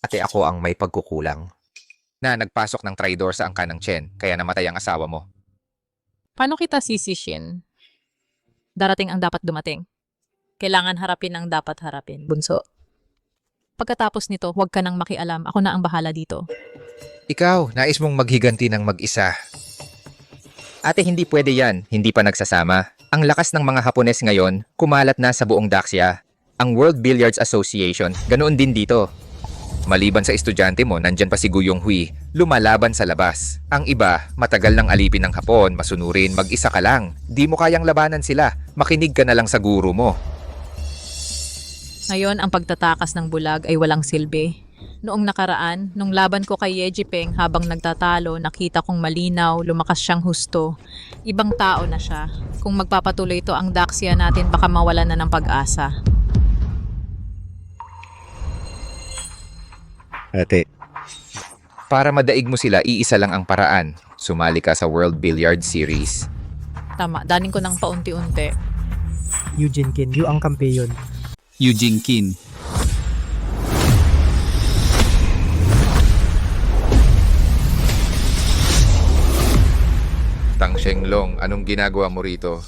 Ate, ako ang may pagkukulang. Na nagpasok ng traitor sa angkan ng Chen, kaya namatay ang asawa mo. Paano kita sisishin? Darating ang dapat dumating. Kailangan harapin ang dapat harapin, bunso. Pagkatapos nito, huwag ka nang makialam. Ako na ang bahala dito. Ikaw, nais mong maghiganti ng mag-isa. Ate, hindi pwede yan. Hindi pa nagsasama. Ang lakas ng mga Hapones ngayon, kumalat na sa buong Daxia. Ang World Billiards Association, ganoon din dito. Maliban sa estudyante mo, nandyan pa si Guyong Hui, lumalaban sa labas. Ang iba, matagal nang alipin ng Hapon, masunurin, mag-isa ka lang. Di mo kayang labanan sila, makinig ka na lang sa guro mo. Ngayon, ang pagtatakas ng bulag ay walang silbi. Noong nakaraan, nung laban ko kay Ye Jipeng habang nagtatalo, nakita kong malinaw, lumakas siyang husto. Ibang tao na siya. Kung magpapatuloy ito ang Daxia natin, baka mawalan na ng pag-asa. Ate, para madaig mo sila, iisa lang ang paraan. Sumali ka sa World Billiard Series. Tama, danin ko ng paunti-unti. Eugene Kin, yu ang kampeyon. Eugene Kin. Tang Shenglong, anong ginagawa mo rito?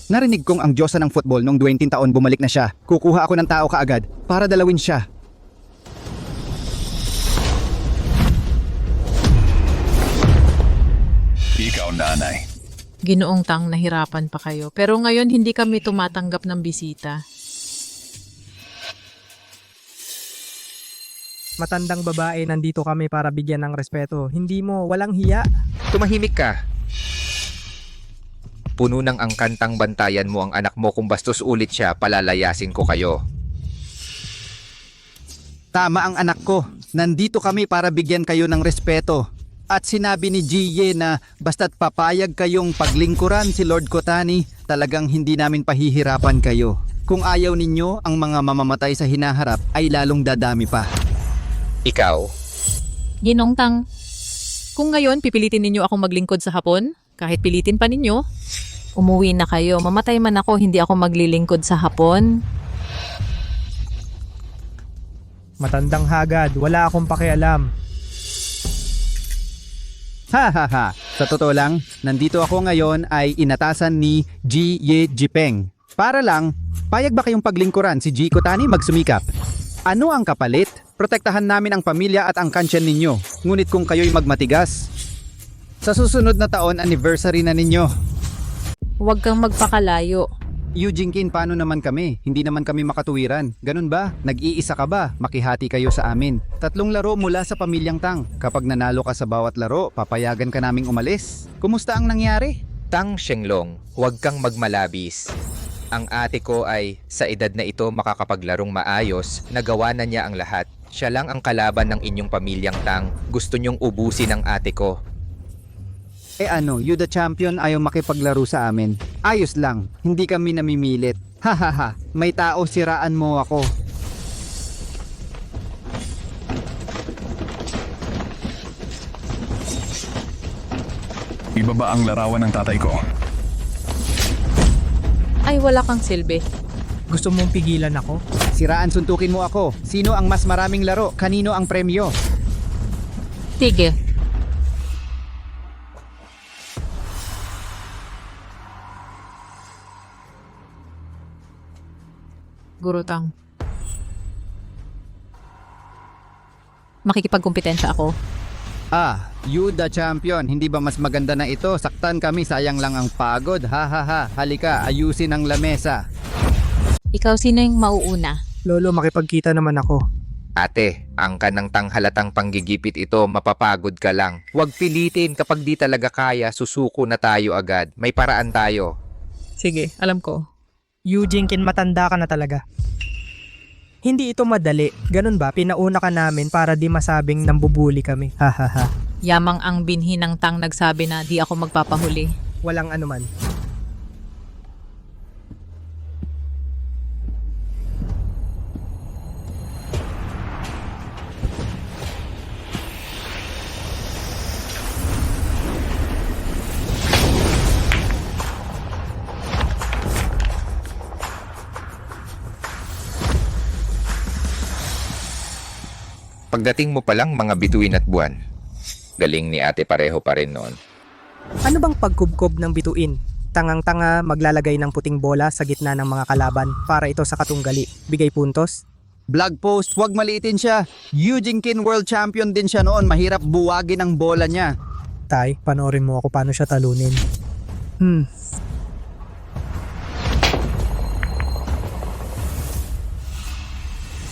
Narinig kong ang diyosa ng football nung 20 taon bumalik na siya. Kukuha ako ng tao kaagad para dalawin siya. Ikaw, nanay. Ginoong Tang, nahirapan pa kayo. Pero ngayon, hindi kami tumatanggap ng bisita. Matandang babae, nandito kami para bigyan ng respeto. Hindi mo, walang hiya. Tumahimik ka. Puno ng angkantang bantayan mo ang anak mo, kung bastos ulit siya, palalayasin ko kayo. Tama ang anak ko. Nandito kami para bigyan kayo ng respeto. At sinabi ni Jiye na basta't papayag kayong paglingkuran si Lord Kotani, talagang hindi namin pahihirapan kayo. Kung ayaw ninyo, ang mga mamamatay sa hinaharap ay lalong dadami pa. Ikaw, Ginong Tang, kung ngayon pipilitin ninyo akong maglingkod sa Hapon, kahit pilitin pa ninyo, umuwi na kayo. Mamatay man ako, hindi ako maglilingkod sa Hapon. Matandang hagad, wala akong pakialam. Ha ha ha. Sa totoo lang, nandito ako ngayon ay inatasan ni Ji Ye Jipeng. Para lang, payag ba kayong paglingkuran si Ji Kotani magsumikap? Ano ang kapalit? Protektahan namin ang pamilya at ang kansyan ninyo. Ngunit kung kayo'y magmatigas, sa susunod na taon anniversary na ninyo. Huwag kang magpakalayo. Jinkin, paano naman kami? Hindi naman kami makatuwiran. Ganun ba? Nag-iisa ka ba? Makihati kayo sa amin. 3 laro mula sa Pamilyang Tang. Kapag nanalo ka sa bawat laro, papayagan ka naming umalis. Kumusta ang nangyari? Tang Shenglong, huwag kang magmalabis. Ang ate ko ay, sa edad na ito makakapaglarong maayos, nagawa na niya ang lahat. Siya lang ang kalaban ng inyong Pamilyang Tang. Gusto niyong ubusin ang ate ko. Ano, you the champion ayaw makipaglaro sa amin. Ayos lang, hindi kami namimilit. Hahaha, may tao, siraan mo ako. Ibaba ang larawan ng tatay ko. Ay, wala kang silbi. Gusto mong pigilan ako? Siraan, suntukin mo ako. Sino ang mas maraming laro? Kanino ang premyo? Tigil. Guru Tang. Makikipagkumpetensya ako. You the champion. Hindi ba mas maganda na ito? Saktan kami, sayang lang ang pagod. Hahaha, halika, ayusin ang lamesa. Ikaw sino yung mauuna? Lolo, makipagkita naman ako. Ate, ang kanang tanghalatang panggigipit ito, mapapagod ka lang. Huwag pilitin, kapag di talaga kaya, susuko na tayo agad. May paraan tayo. Sige, alam ko. Jinkin, matanda ka na talaga. Hindi ito madali. Ganun ba? Pinauna ka namin para di masabing nambubuli kami. Hahaha. Yamang ang binhi ng Tang nagsabi na di ako magpapahuli. Walang anuman. Pagdating mo pa lang mga bituin at buwan. Galing ni ate, pareho pa rin noon. Ano bang pagkubkob ng bituin? Tangang-tanga maglalagay ng puting bola sa gitna ng mga kalaban para ito sa katunggali. Bigay puntos? Blog post, wag maliitin siya. Jinkin World Champion din siya noon. Mahirap buwagin ang bola niya. Tay, panoorin mo ako paano siya talunin.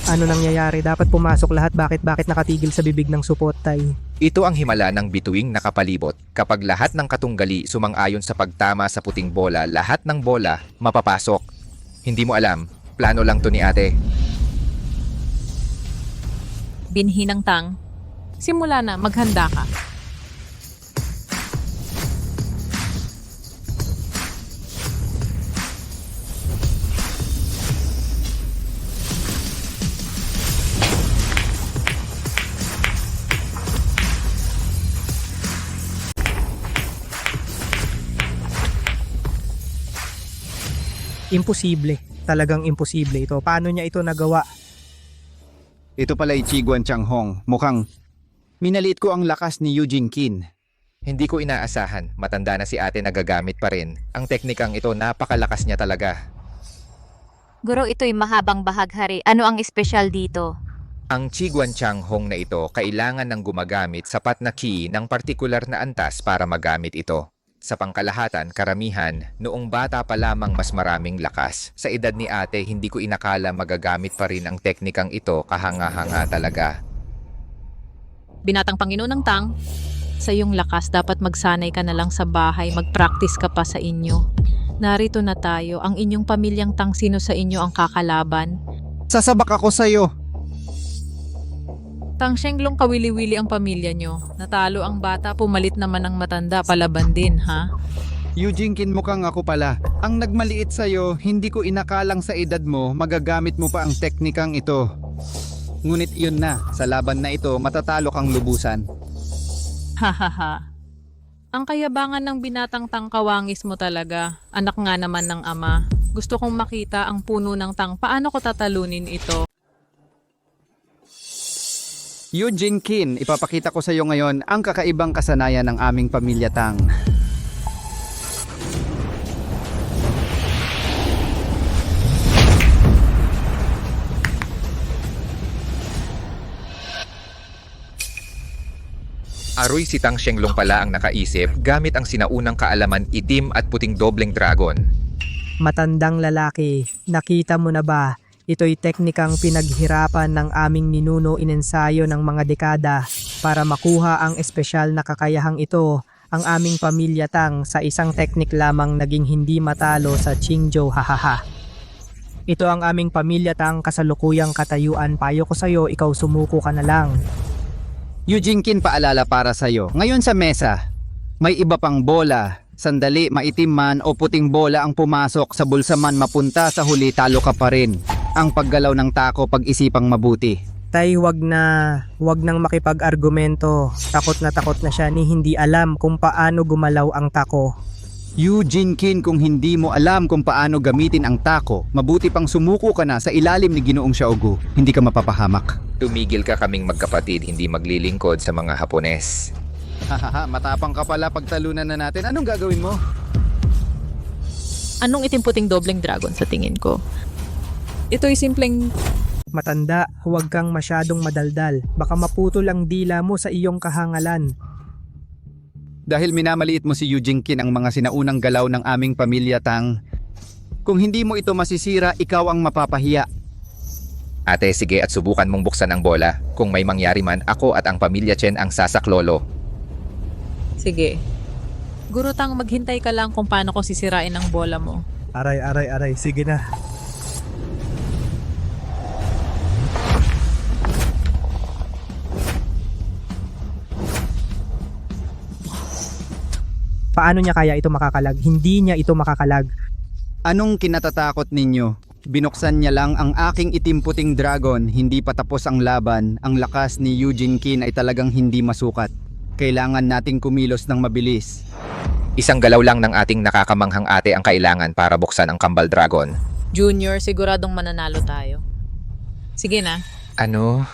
Ano nangyayari? Dapat pumasok lahat. Bakit nakatigil sa bibig ng supot, Tay? Ito ang himala ng bituing nakapalibot. Kapag lahat ng katunggali sumang-ayon sa pagtama sa puting bola, lahat ng bola mapapasok. Hindi mo alam, plano lang to ni ate. Binhi ng Tang. Simula na, maghanda ka. Imposible. Talagang imposible ito. Paano niya ito nagawa? Ito pala Chiguan Changhong. Mukhang minaliit ko ang lakas ni Jinkin. Hindi ko inaasahan, matanda na si ate nagagamit pa rin. Ang teknikang ito, napakalakas niya talaga. Guro, ito'y mahabang bahaghari. Ano ang espesyal dito? Ang Chiguan Changhong na ito, kailangan ng gumagamit sapat na ki ng partikular na antas para magamit ito. Sa pangkalahatan, karamihan, noong bata pa lamang mas maraming lakas. Sa edad ni ate, hindi ko inakala magagamit pa rin ang teknikang ito, kahanga-hanga talaga. Binatang Panginoon ng Tang, sa iyong lakas dapat magsanay ka na lang sa bahay, mag-practice ka pa sa inyo. Narito na tayo, ang inyong pamilyang Tang, sino sa inyo ang kakalaban? Sasabak ako sa'yo. Tangshenglong kawili-wili ang pamilya nyo. Natalo ang bata, pumalit naman ang matanda, palaban din, ha? Eugene mukhang ako pala. Ang nagmaliit sa'yo, hindi ko inakalang sa edad mo, magagamit mo pa ang teknikang ito. Ngunit yun na, sa laban na ito, matatalo kang lubusan. Hahaha. Ang kayabangan ng binatang tangkawangis mo talaga. Anak nga naman ng ama. Gusto kong makita ang puno ng tang. Paano ko tatalunin ito? Eugene Kin, ipapakita ko sa iyo ngayon ang kakaibang kasanayan ng aming pamilya Tang. Aroy si Tang Shenglong pala ang nakaisip gamit ang sinaunang kaalaman itim at puting dobleng dragon. Matandang lalaki, nakita mo na ba? Ito'y teknikang pinaghirapan ng aming ninuno inensayo ng mga dekada para makuha ang espesyal na kakayahang ito. Ang aming pamilya Tang sa isang teknik lamang naging hindi matalo sa Qingzhou, hahaha. Ito ang aming pamilya Tang, kasalukuyang katayuan. Payo ko sa'yo, ikaw sumuko ka na lang. Eugene Kin, paalala para sa iyo. Ngayon sa mesa, may iba pang bola. Sandali, maitim man o puting bola ang pumasok sa bulsa man mapunta sa huli, talo ka pa rin. Ang paggalaw ng tako, pag-isipang mabuti. Tay, wag nang makipag-argumento. Takot na siya ni hindi alam kung paano gumalaw ang tako. Eugene Kin, kung hindi mo alam kung paano gamitin ang tako, mabuti pang sumuko ka na sa ilalim ni Ginoong Xiaogu. Hindi ka mapapahamak. Tumigil ka, kaming magkapatid, hindi maglilingkod sa mga Hapones. Hahaha, matapang ka pala, pagtalunan na natin. Anong gagawin mo? Anong itim-puting dobleng dragon sa tingin ko? Ito'y simpleng... Matanda, huwag kang masyadong madaldal. Baka maputol ang dila mo sa iyong kahangalan. Dahil minamaliit mo si Eugene Kin ang mga sinaunang galaw ng aming pamilya Tang. Kung hindi mo ito masisira, ikaw ang mapapahiya. Ate, sige at subukan mong buksan ang bola. Kung may mangyari man, ako at ang pamilya Chen ang sasaklolo. Sige. Guro Tang, maghintay ka lang kung paano ko sisirain ang bola mo. Aray, sige na. Paano niya kaya ito makakalag? Hindi niya ito makakalag. Anong kinatatakot ninyo? Binuksan niya lang ang aking itim-puting dragon, hindi pa tapos ang laban. Ang lakas ni Eugene Kin ay talagang hindi masukat. Kailangan nating kumilos ng mabilis. Isang galaw lang ng ating nakakamanghang ate ang kailangan para buksan ang Kambal Dragon. Junior, siguradong mananalo tayo. Sige na. Ano?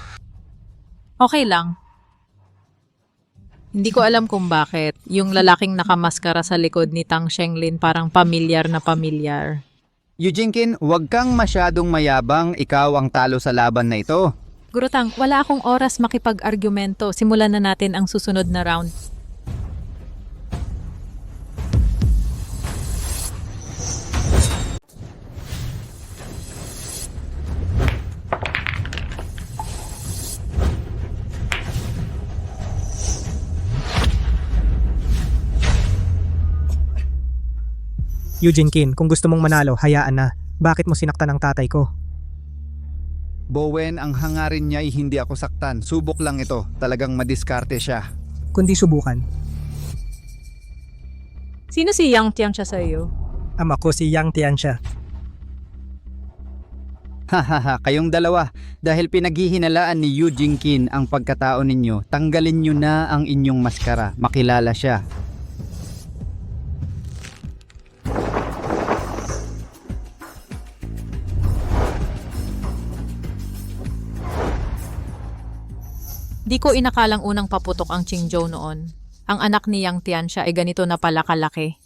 Okay lang. Hindi ko alam kung bakit. Yung lalaking nakamaskara sa likod ni Tang Shenglin parang pamilyar na pamilyar. Eugene Kin, huwag kang masyadong mayabang, ikaw ang talo sa laban na ito. Guro Tang, wala akong oras makipag-argumento. Simulan na natin ang susunod na round. Eugene Kin, kung gusto mong manalo, hayaan na. Bakit mo sinaktan ang tatay ko? Bowen, ang hangarin niya ay hindi ako saktan. Subok lang ito. Talagang madiskarte siya. Kundi subukan. Sino si Yang Tiansha sa iyo? Ama ko si Yang Tiansha. Hahaha, kayong dalawa. Dahil pinaghihinalaan ni Eugene Kin ang pagkatao ninyo, tanggalin nyo na ang inyong maskara. Makilala siya. Di ko inakalang unang paputok ang Qingzhou noon. Ang anak ni Yang Tiansha ay ganito na pala kalaki.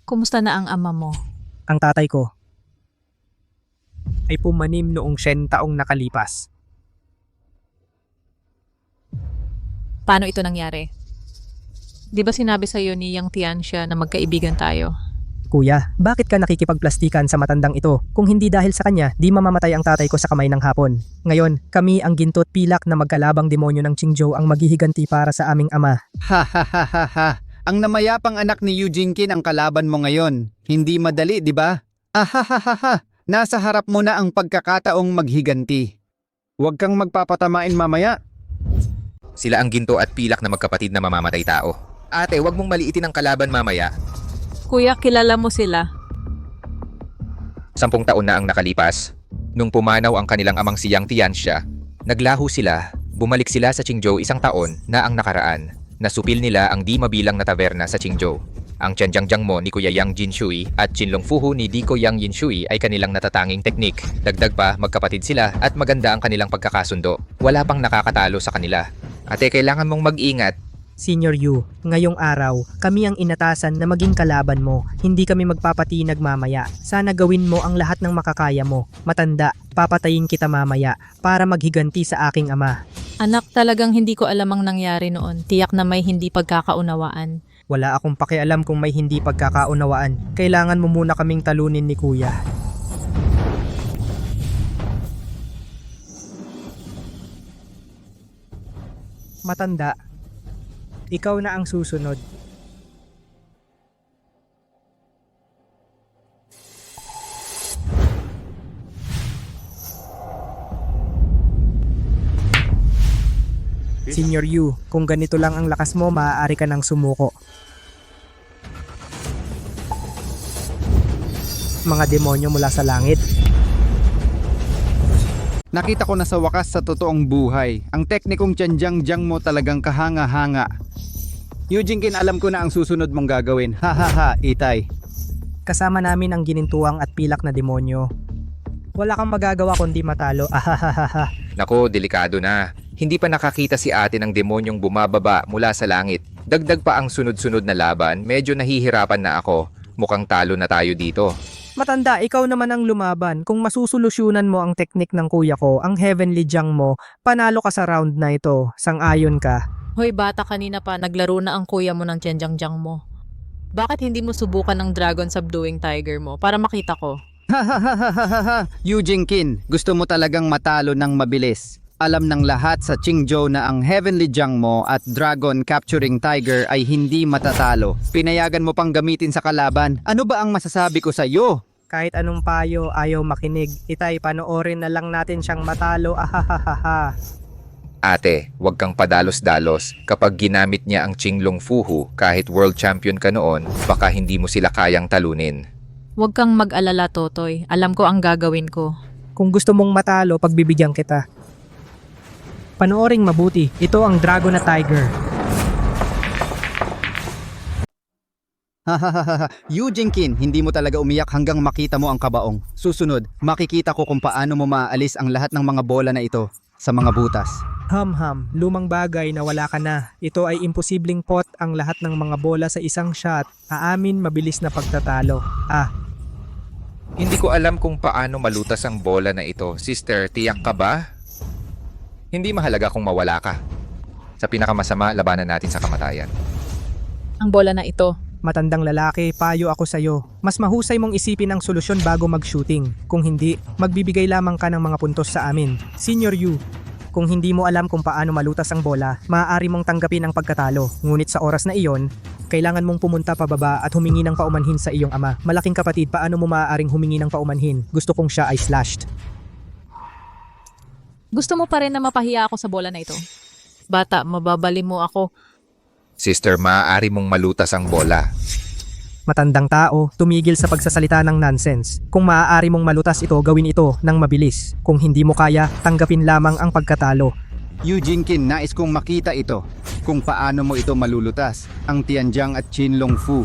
Kumusta na ang ama mo? Ang tatay ko ay pumanim noong 100 taong nakalipas. Paano ito nangyari? Di ba sinabi sa iyo ni Yang Tiansha na magkaibigan tayo? Kuya, bakit ka nakikipagplastikan sa matandang ito? Kung hindi dahil sa kanya, di mamamatay ang tatay ko sa kamay ng Hapon. Ngayon, kami ang ginto't pilak na magkalabang demonyo ng Qingzhou ang maghihiganti para sa aming ama. Ha. Ang namayapang anak ni Eugene Kin ang kalaban mo ngayon. Hindi madali, di ba? Ahahaha. Nasa harap mo na ang pagkakataong maghiganti. Huwag kang magpapatamain mamaya. Sila ang ginto at pilak na magkapatid na mamamatay tao. Ate, wag mong maliitin ang kalaban mamaya. Kuya, kilala mo sila. 10 taon na ang nakalipas. Nung pumanaw ang kanilang amang si Yang Tianxia, naglaho sila. Bumalik sila sa Qingzhou 1 taon na ang nakaraan. Nasupil nila ang di mabilang na taberna sa Qingzhou. Ang Tianjiang mo ni Kuya Yang Jinshui at Qinlong Fuhu ni Diko Yang Yinshui ay kanilang natatanging teknik. Dagdag pa, magkapatid sila at maganda ang kanilang pagkakasundo. Wala pang nakakatalo sa kanila. Ate, kailangan mong mag-ingat. Senior Yu, ngayong araw, kami ang inatasan na maging kalaban mo. Hindi kami magpapatinag mamaya. Sana gawin mo ang lahat ng makakaya mo. Matanda, papatayin kita mamaya para maghiganti sa aking ama. Anak, talagang hindi ko alam ang nangyari noon. Tiyak na may hindi pagkakaunawaan. Wala akong pakialam kung may hindi pagkakaunawaan. Kailangan mo muna kaming talunin ni Kuya. Matanda, ikaw na ang susunod. Senior Yu, kung ganito lang ang lakas mo, maaari ka nang sumuko. Mga demonyo mula sa langit. Nakita ko na sa wakas sa totoong buhay. Ang teknikong Tianjiang mo talagang kahanga-hanga. Eugene, alam ko na ang susunod mong gagawin. Hahaha, Itay. Kasama namin ang ginintuang at pilak na demonyo. Wala kang magagawa kundi matalo. Ahahaha. Nako, delikado na. Hindi pa nakakita si ate ng demonyong bumababa mula sa langit. Dagdag pa ang sunod-sunod na laban, medyo nahihirapan na ako. Mukhang talo na tayo dito. Matanda, ikaw naman ang lumaban. Kung masusolusyonan mo ang teknik ng kuya ko, ang Heavenly Jiang mo, panalo ka sa round na ito. Sang-ayon ka. Hoy bata, kanina pa naglaro na ang kuya mo ng Tianjiang mo. Bakit hindi mo subukan ng Dragon Subduing Tiger mo para makita ko? Hahaha, Eugene, gusto mo talagang matalo ng mabilis. Alam ng lahat sa Qingzhou na ang Heavenly Jiang mo at Dragon Capturing Tiger ay hindi matatalo. Pinayagan mo pang gamitin sa kalaban. Ano ba ang masasabi ko sa iyo? Kahit anong payo, ayaw makinig. Itay, panoorin na lang natin siyang matalo. Ahahaha. Ate, huwag kang padalos-dalos. Kapag ginamit niya ang Qinglong Fuhu, kahit world champion ka noon, baka hindi mo sila kayang talunin. Huwag kang mag-alala, Totoy. Alam ko ang gagawin ko. Kung gusto mong matalo, pagbibigyan kita. Panooring mabuti. Ito ang Dragon na Tiger. Hahaha, Eugene, hindi mo talaga umiyak hanggang makita mo ang kabaong. Susunod, makikita ko kung paano mo maaalis ang lahat ng mga bola na ito sa mga butas. Ham, lumang bagay na wala ka na. Ito ay imposibleng pot ang lahat ng mga bola sa isang shot. Aamin mabilis na pagtatalo. Hindi ko alam kung paano malutas ang bola na ito. Sister, tiyak ka ba? Hindi mahalaga kung mawala ka. Sa pinakamasama, labanan natin sa kamatayan. Ang bola na ito. Matandang lalaki, payo ako sa'yo. Mas mahusay mong isipin ang solusyon bago mag-shooting. Kung hindi, magbibigay lamang ka ng mga puntos sa amin. Senior Yu, kung hindi mo alam kung paano malutas ang bola, maaari mong tanggapin ang pagkatalo. Ngunit sa oras na iyon, kailangan mong pumunta pababa at humingi ng paumanhin sa iyong ama. Malaking kapatid, paano mo maaaring humingi ng paumanhin? Gusto kong siya ay slashed. Gusto mo pa rin na mapahiya ako sa bola na ito? Bata, mababali mo ako. Sister, maaari mong malutas ang bola. Matandang tao, tumigil sa pagsasalita ng nonsense. Kung maaari mong malutas ito, gawin ito ng mabilis. Kung hindi mo kaya, tanggapin lamang ang pagkatalo. Eugene, nais kong makita ito. Kung paano mo ito malulutas. Ang Tianjiang at Qinlong Fu.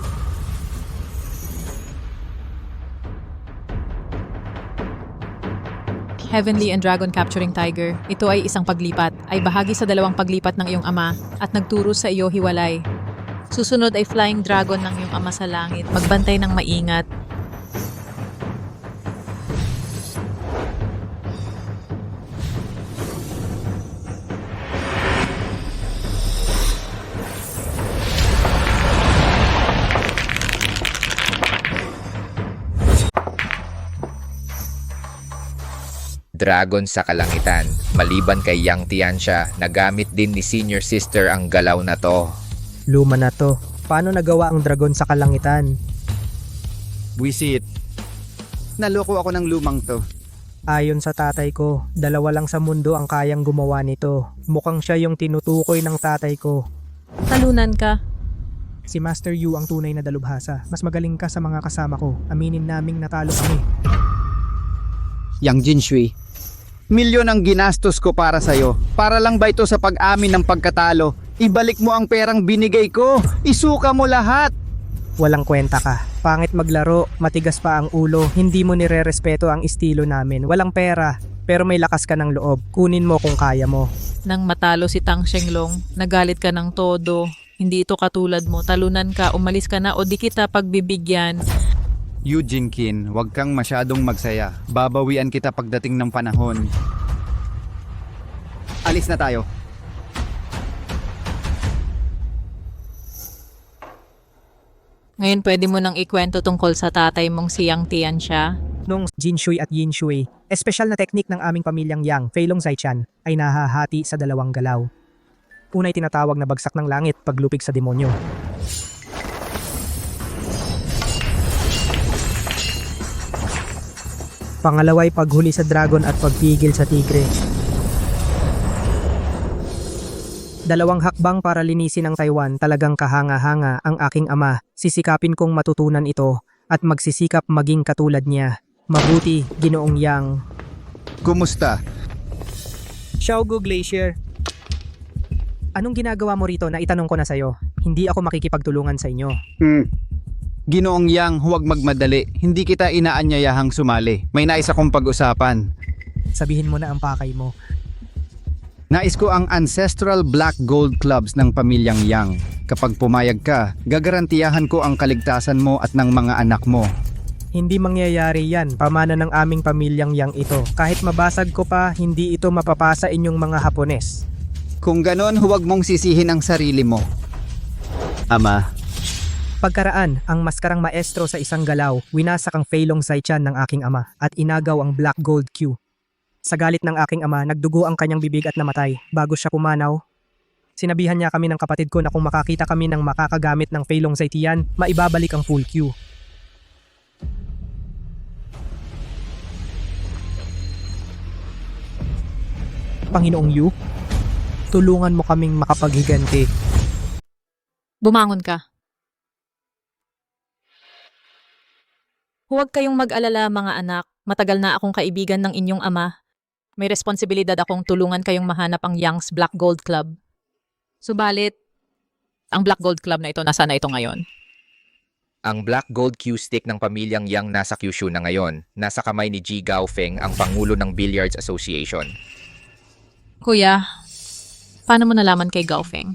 Heavenly and Dragon Capturing Tiger. Ito ay isang paglipat. Ay bahagi sa dalawang paglipat ng iyong ama at nagturo sa iyo hiwalay. Susunod ay Flying Dragon ng iyong ama sa langit. Magbantay ng maingat. Dragon sa kalangitan. Maliban kay Yang Tianxia, nagamit din ni Senior Sister ang galaw na to. Luma na to. Paano nagawa ang dragon sa kalangitan? Buisit. Naloko ako ng lumang to. Ayon sa tatay ko, 2 lang sa mundo ang kayang gumawa nito. Mukhang siya yung tinutukoy ng tatay ko. Talunan ka. Si Master Yu ang tunay na dalubhasa. Mas magaling ka sa mga kasama ko. Aminin naming natalo kami. Yang Jinshui, milyon ang ginastos ko para sa'yo. Para lang ba ito sa pag-amin ng pagkatalo? Ibalik mo ang perang binigay ko. Isuka mo lahat. Walang kwenta ka. Pangit maglaro, matigas pa ang ulo, hindi mo nire-respeto ang estilo namin. Walang pera, pero may lakas ka ng loob. Kunin mo kung kaya mo. Nang matalo si Tang Shenglong, nagalit ka ng todo. Hindi ito katulad mo. Talunan ka, umalis ka na o di kita pagbibigyan. Yu Jinkin, huwag kang masyadong magsaya. Babawian kita pagdating ng panahon. Alis na tayo. Ngayon pwede mo nang ikwento tungkol sa tatay mong si Yang Tianxia. Nung Jinshui at Yinshui, espesyal na teknik ng aming pamilyang Yang, Fei Long Zaichan, ay nahahati sa 2 galaw. Una'y tinatawag na bagsak ng langit paglupig sa demonyo. Pangalawa'y paghuli sa dragon at pagpigil sa tigre. 2 hakbang para linisin ang Taiwan, talagang kahanga-hanga ang aking ama. Sisikapin kong matutunan ito at magsisikap maging katulad niya. Mabuti, Ginoong Yang. Kumusta? Xiaogu Glacier. Anong ginagawa mo rito na itanong ko na sa'yo? Hindi ako makikipagtulungan sa inyo. Ginoong Yang, huwag magmadali. Hindi kita inaanyayahang sumali. May nais akong pag-usapan. Sabihin mo na ang pakay mo. Nais ko ang Ancestral Black Gold Clubs ng pamilyang Yang. Kapag pumayag ka, gagarantiyahan ko ang kaligtasan mo at ng mga anak mo. Hindi mangyayari yan. Pamana ng aming pamilyang Yang ito. Kahit mabasag ko pa, hindi ito mapapasa inyong mga Hapones. Kung ganon, huwag mong sisihin ang sarili mo. Ama, Pagkaraan, ang maskarang maestro sa isang galaw, winasak ang Fei Long Zaichan ng aking ama at inagaw ang Black Gold Q. Sa galit ng aking ama, nagdugo ang kanyang bibig at namatay. Bago siya pumanaw, sinabihan niya kami ng kapatid ko na kung makakita kami ng makakagamit ng Fei Long Zaitian, maibabalik ang full Q. Panginoong Yu, tulungan mo kaming makapaghiganti. Bumangon ka. Huwag kayong mag-alala mga anak. Matagal na akong kaibigan ng inyong ama. May responsibilidad akong tulungan kayong mahanap ang Yang's Black Gold Club. Subalit, ang Black Gold Club na ito, nasaan na ito ngayon? Ang Black Gold Q stick ng pamilyang Yang nasa Kyushu na ngayon. Nasa kamay ni Ji Gaofeng, ang pangulo ng Billiards Association. Kuya, paano mo nalaman kay Gaofeng?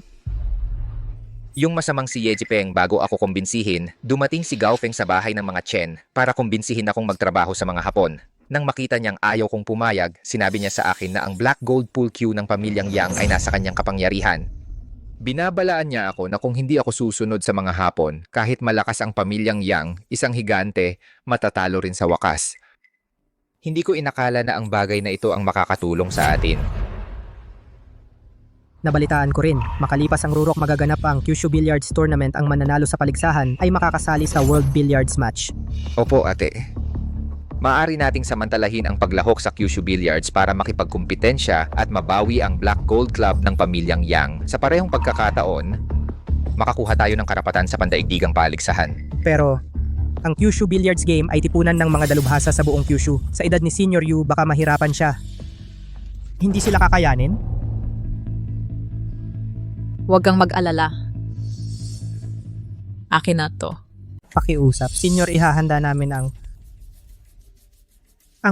Yung masamang si Ye Jipeng bago ako kumbinsihin, dumating si Gaofeng sa bahay ng mga Chen para kumbinsihin akong magtrabaho sa mga Hapon. Nang makita niyang ayaw kong pumayag, sinabi niya sa akin na ang Black Gold Pool Q ng pamilyang Yang ay nasa kanyang kapangyarihan. Binabalaan niya ako na kung hindi ako susunod sa mga Hapon, kahit malakas ang pamilyang Yang, isang higante, matatalo rin sa wakas. Hindi ko inakala na ang bagay na ito ang makakatulong sa atin. Nabalitaan ko rin, makalipas ang rurok magaganap ang Kyushu Billiards Tournament, ang mananalo sa paligsahan ay makakasali sa World Billiards Match. Opo, ate. Maaari nating samantalahin ang paglahok sa Kyushu Billiards para makipagkumpetensya at mabawi ang Black Gold Club ng pamilyang Yang. Sa parehong pagkakataon, makakuha tayo ng karapatan sa pandaigdigang paligsahan. Pero, ang Kyushu Billiards game ay tipunan ng mga dalubhasa sa buong Kyushu. Sa edad ni Senior Yu, baka mahirapan siya. Hindi sila kakayanin? Huwag kang mag-alala. Akin na to. Pakiusap. Senior, ihahanda namin ang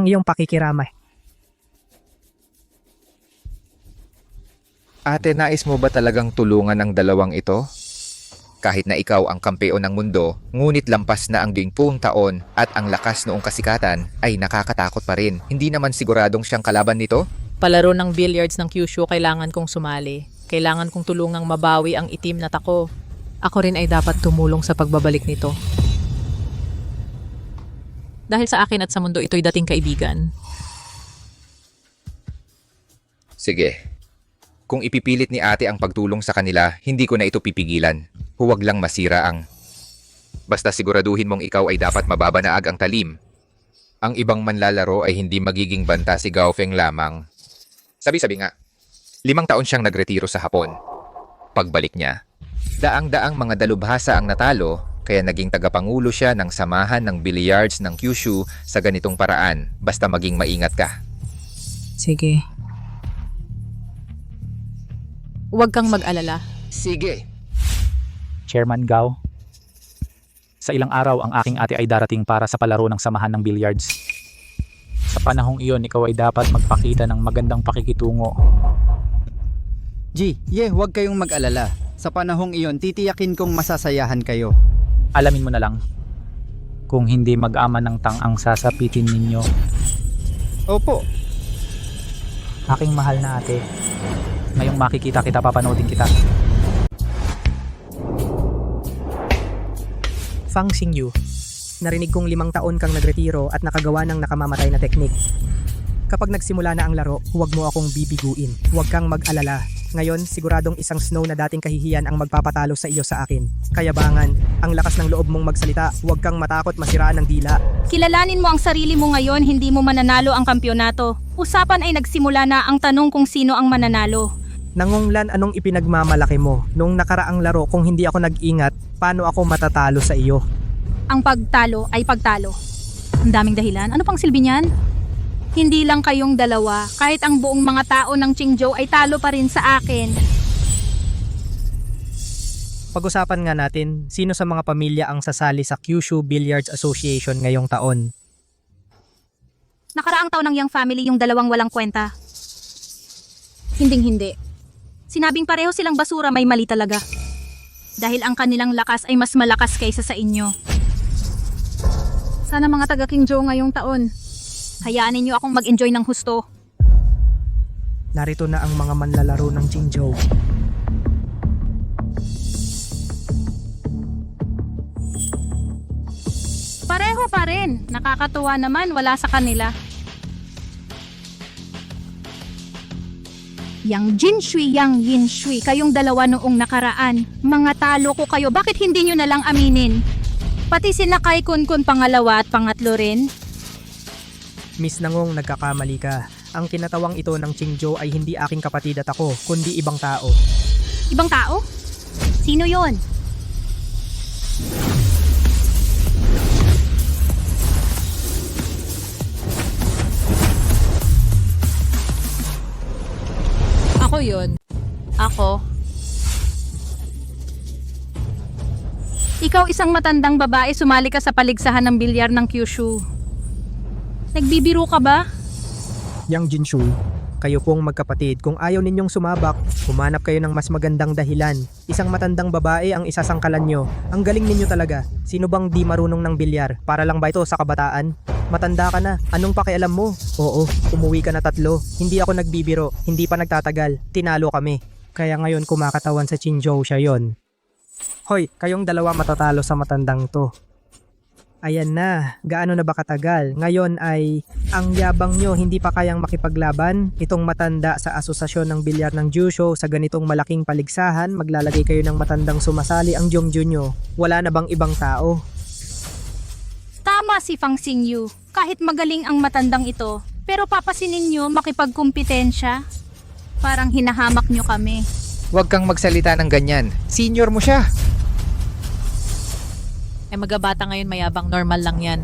iyong pakikiramay. Ate, nais mo ba talagang tulungan ng dalawang ito? Kahit na ikaw ang kampeon ng mundo, ngunit lampas na ang 20 taon at ang lakas noong kasikatan ay nakakatakot pa rin. Hindi naman siguradong siyang kalaban nito? Palaro ng billiards ng Kyushu, kailangan kong sumali. Kailangan kong tulungang mabawi ang itim na tako. Ako rin ay dapat tumulong sa pagbabalik nito. Dahil sa akin at sa mundo ito'y dating kaibigan. Sige. Kung ipipilit ni ate ang pagtulong sa kanila, hindi ko na ito pipigilan. Huwag lang masira ang... Basta siguraduhin mong ikaw ay dapat mababanaag ang talim. ang ibang manlalaro ay hindi magiging banta si Gaofeng lamang. Sabi-sabi nga, 5 taon siyang nagretiro sa Hapon. Pagbalik niya, daang-daang mga dalubhasa ang natalo, kaya naging tagapangulo siya ng samahan ng billiards ng Kyushu sa ganitong paraan, basta maging maingat ka. Sige. Huwag kang mag-alala. Sige. Chairman Gao, sa ilang araw ang aking ate ay darating para sa palaro ng samahan ng billiards. Sa panahong iyon, ikaw ay dapat magpakita ng magandang pakikitungo. Huwag kayong mag-alala. Sa panahong iyon, titiyakin kong masasayahan kayo. Alamin mo na lang, kung hindi mag-ama ng tang-ang sasapitin ninyo. Opo. Aking mahal na ate, ngayong makikita kita, papanoodin kita. Fang Xingyu, narinig kong 5 taon kang nagretiro at nakagawa ng nakamamatay na teknik. Kapag nagsimula na ang laro, huwag mo akong bibiguin. Huwag kang mag-alala. Ngayon, siguradong isang Snow na dating kahihiyan ang magpapatalo sa iyo sa akin. Kayabangan, ang lakas ng loob mong magsalita, huwag kang matakot masiraan ng dila. Kilalanin mo ang sarili mo ngayon, hindi mo mananalo ang kampyonato. Usapan ay nagsimula na, ang tanong kung sino ang mananalo. Nangunglan, anong ipinagmamalaki mo? Nung nakaraang laro, kung hindi ako nag-ingat, paano ako matatalo sa iyo? Ang pagtalo ay pagtalo. Ang daming dahilan. Ano pang silbi niyan? Hindi lang kayong dalawa, kahit ang buong mga tao ng Qingzhou ay talo pa rin sa akin. Pag-usapan nga natin, sino sa mga pamilya ang sasali sa Kyushu Billiards Association ngayong taon? Nakaraang taon ng Yang family yung dalawang walang kwenta. Hinding-hindi. Sinabing pareho silang basura, may mali talaga. Dahil ang kanilang lakas ay mas malakas kaysa sa inyo. Sana mga taga Qingzhou ngayong taon, hayaan ninyo akong mag-enjoy ng husto. Narito na ang mga manlalaro ng Qingzhou. Pareho pa rin. Nakakatuwa naman, wala sa kanila. Yang Jinshui, Yang Yinshui, kayong dalawa noong nakaraan. Mga talo ko kayo, bakit hindi nyo nalang aminin? Pati sina Kai Kun-kun pangalawa at pangatlo rin. Miss Nangong, nagkakamali ka. Ang kinatawang ito ng Qingzhou ay hindi aking kapatid at ako, kundi ibang tao. Ibang tao? Sino yon? Ako yun. Ako. Ikaw isang matandang babae, sumali ka sa paligsahan ng bilyar ng Kyushu. Nagbibiro ka ba? Yang Jinshui, kayo pong magkapatid. Kung ayaw ninyong sumabak, humanap kayo ng mas magandang dahilan. Isang matandang babae ang isasangkalan nyo. Ang galing ninyo talaga. Sino bang di marunong ng bilyar? Para lang ba ito sa kabataan? Matanda ka na. Anong pakialam mo? Oo, umuwi ka na 3. Hindi ako nagbibiro. Hindi pa nagtatagal. Tinalo kami. Kaya ngayon kumakatawan sa Qingzhou siya yon. Hoy, kayong dalawa matatalo sa matandang to. Ayan na, gaano na ba katagal? Ngayon ay, ang yabang nyo hindi pa kayang makipaglaban? Itong matanda sa asosasyon ng bilyar ng Jusho sa ganitong malaking paligsahan, maglalagay kayo ng matandang sumasali ang Jongju nyo. Wala na bang ibang tao? Tama si Fang Xingyu. Kahit magaling ang matandang ito, pero papasinin nyo makipagkumpetensya. Parang hinahamak nyo kami. Huwag kang magsalita ng ganyan. Senior mo siya. Ay magabata ngayon, mayabang, normal lang yan.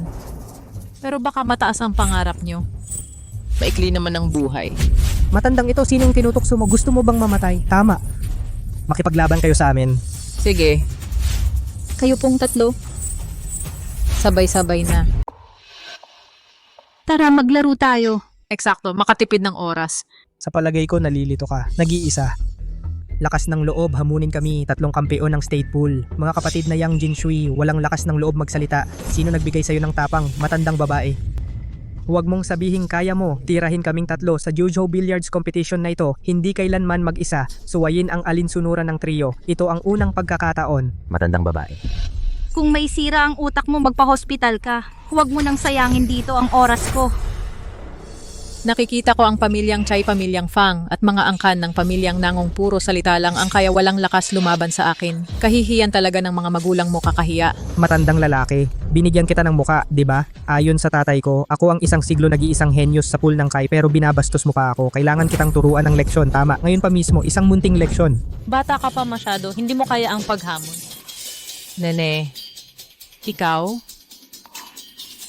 Pero baka mataas ang pangarap nyo. Maikli naman ang buhay. Matandang ito, sinong tinutokso mo? Gusto mo bang mamatay? Tama. Makipaglaban kayo sa amin. Sige, Kayo pong 3. sabay-sabay na. Tara, maglaro tayo. Eksakto, makatipid ng oras. Sa palagay ko, nalilito ka. Nag-iisa. Lakas ng loob, hamunin kami, 3 kampeon ng state pool. Mga kapatid na Yang Jinshui, walang lakas ng loob magsalita. Sino nagbigay sa'yo ng tapang? Matandang babae. Huwag mong sabihin kaya mo, tirahin kaming 3 sa Juzhou Billiards competition na ito. Hindi kailanman mag-isa, suwayin ang alinsunuran ng trio. Ito ang unang pagkakataon. Matandang babae. Kung may sira ang utak mo, magpa-hospital ka. Huwag mo nang sayangin dito ang oras ko. Nakikita ko ang pamilyang Chai, pamilyang Fang, at mga angkan ng pamilyang Nangong puro salita lang ang kaya walang lakas lumaban sa akin. Kahihiyan talaga ng mga magulang mo, kakahiya. Matandang lalaki. Binigyan kita ng muka, di ba? Ayon sa tatay ko, ako ang isang siglo nag-iisang henyos sa pool ng Kai pero binabastos mo pa ako. Kailangan kitang turuan ng leksyon, tama. Ngayon pa mismo, isang munting leksyon. Bata ka pa masyado, hindi mo kaya ang paghamon. Nene, ikaw?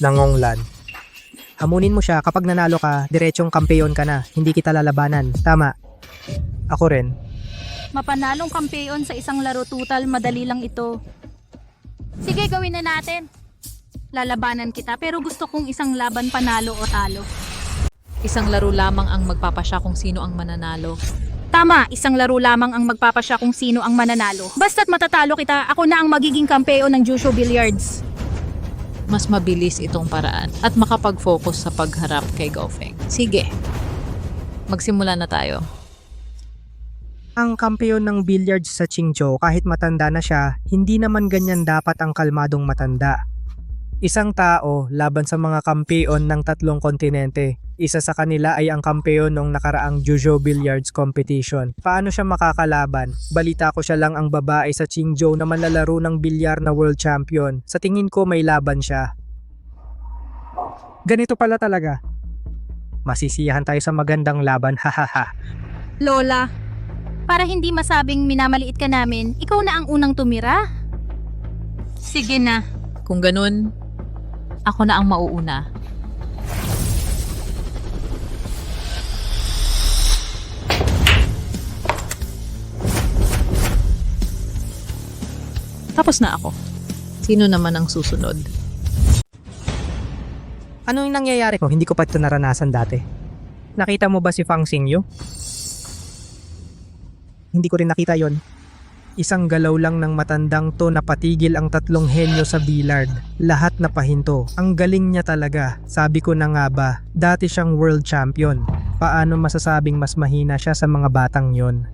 Nangonglan. Hamunin mo siya, kapag nanalo ka, diretsong kampeon ka na. Hindi kita lalabanan. Tama. Ako rin. Mapanalong kampeon sa isang laro tutal, madali lang ito. Sige, gawin na natin. Lalabanan kita pero gusto kong isang laban panalo o talo. Isang laro lamang ang magpapasya kung sino ang mananalo. Tama, isang laro lamang ang magpapasya kung sino ang mananalo. Basta't matatalo kita, ako na ang magiging kampeon ng Jusho Billiards. Mas mabilis itong paraan at makapag-focus sa pagharap kay Gaofeng. Sige, magsimula na tayo. Ang kampeon ng billiards sa Qingzhou kahit matanda na siya, hindi naman ganyan dapat ang kalmadong matanda. Isang tao laban sa mga kampeon ng 3 kontinente. Isa sa kanila ay ang kampeon ng nakaraang Jusho Billiards competition. Paano siya makakalaban? Balita ko siya lang ang babae sa Qingzhou na manlalaro ng bilyar na world champion. Sa tingin ko may laban siya. Ganito pala talaga. Masisiyahan tayo sa magandang laban, hahaha. Lola, para hindi masabing minamaliit ka namin, ikaw na ang unang tumira. Sige na. Kung ganun, ako na ang mauuna. Tapos na ako. Sino naman ang susunod? Ano yung nangyayari ko? Hindi ko pa ito naranasan dati. Nakita mo ba si Fang Xingyu? Hindi ko rin nakita yon. Isang galaw lang ng matandang to na patigil ang 3 henyo sa billiard. Lahat na pahinto. Ang galing niya talaga. Sabi ko na nga ba, dati siyang world champion. Paano masasabing mas mahina siya sa mga batang yon?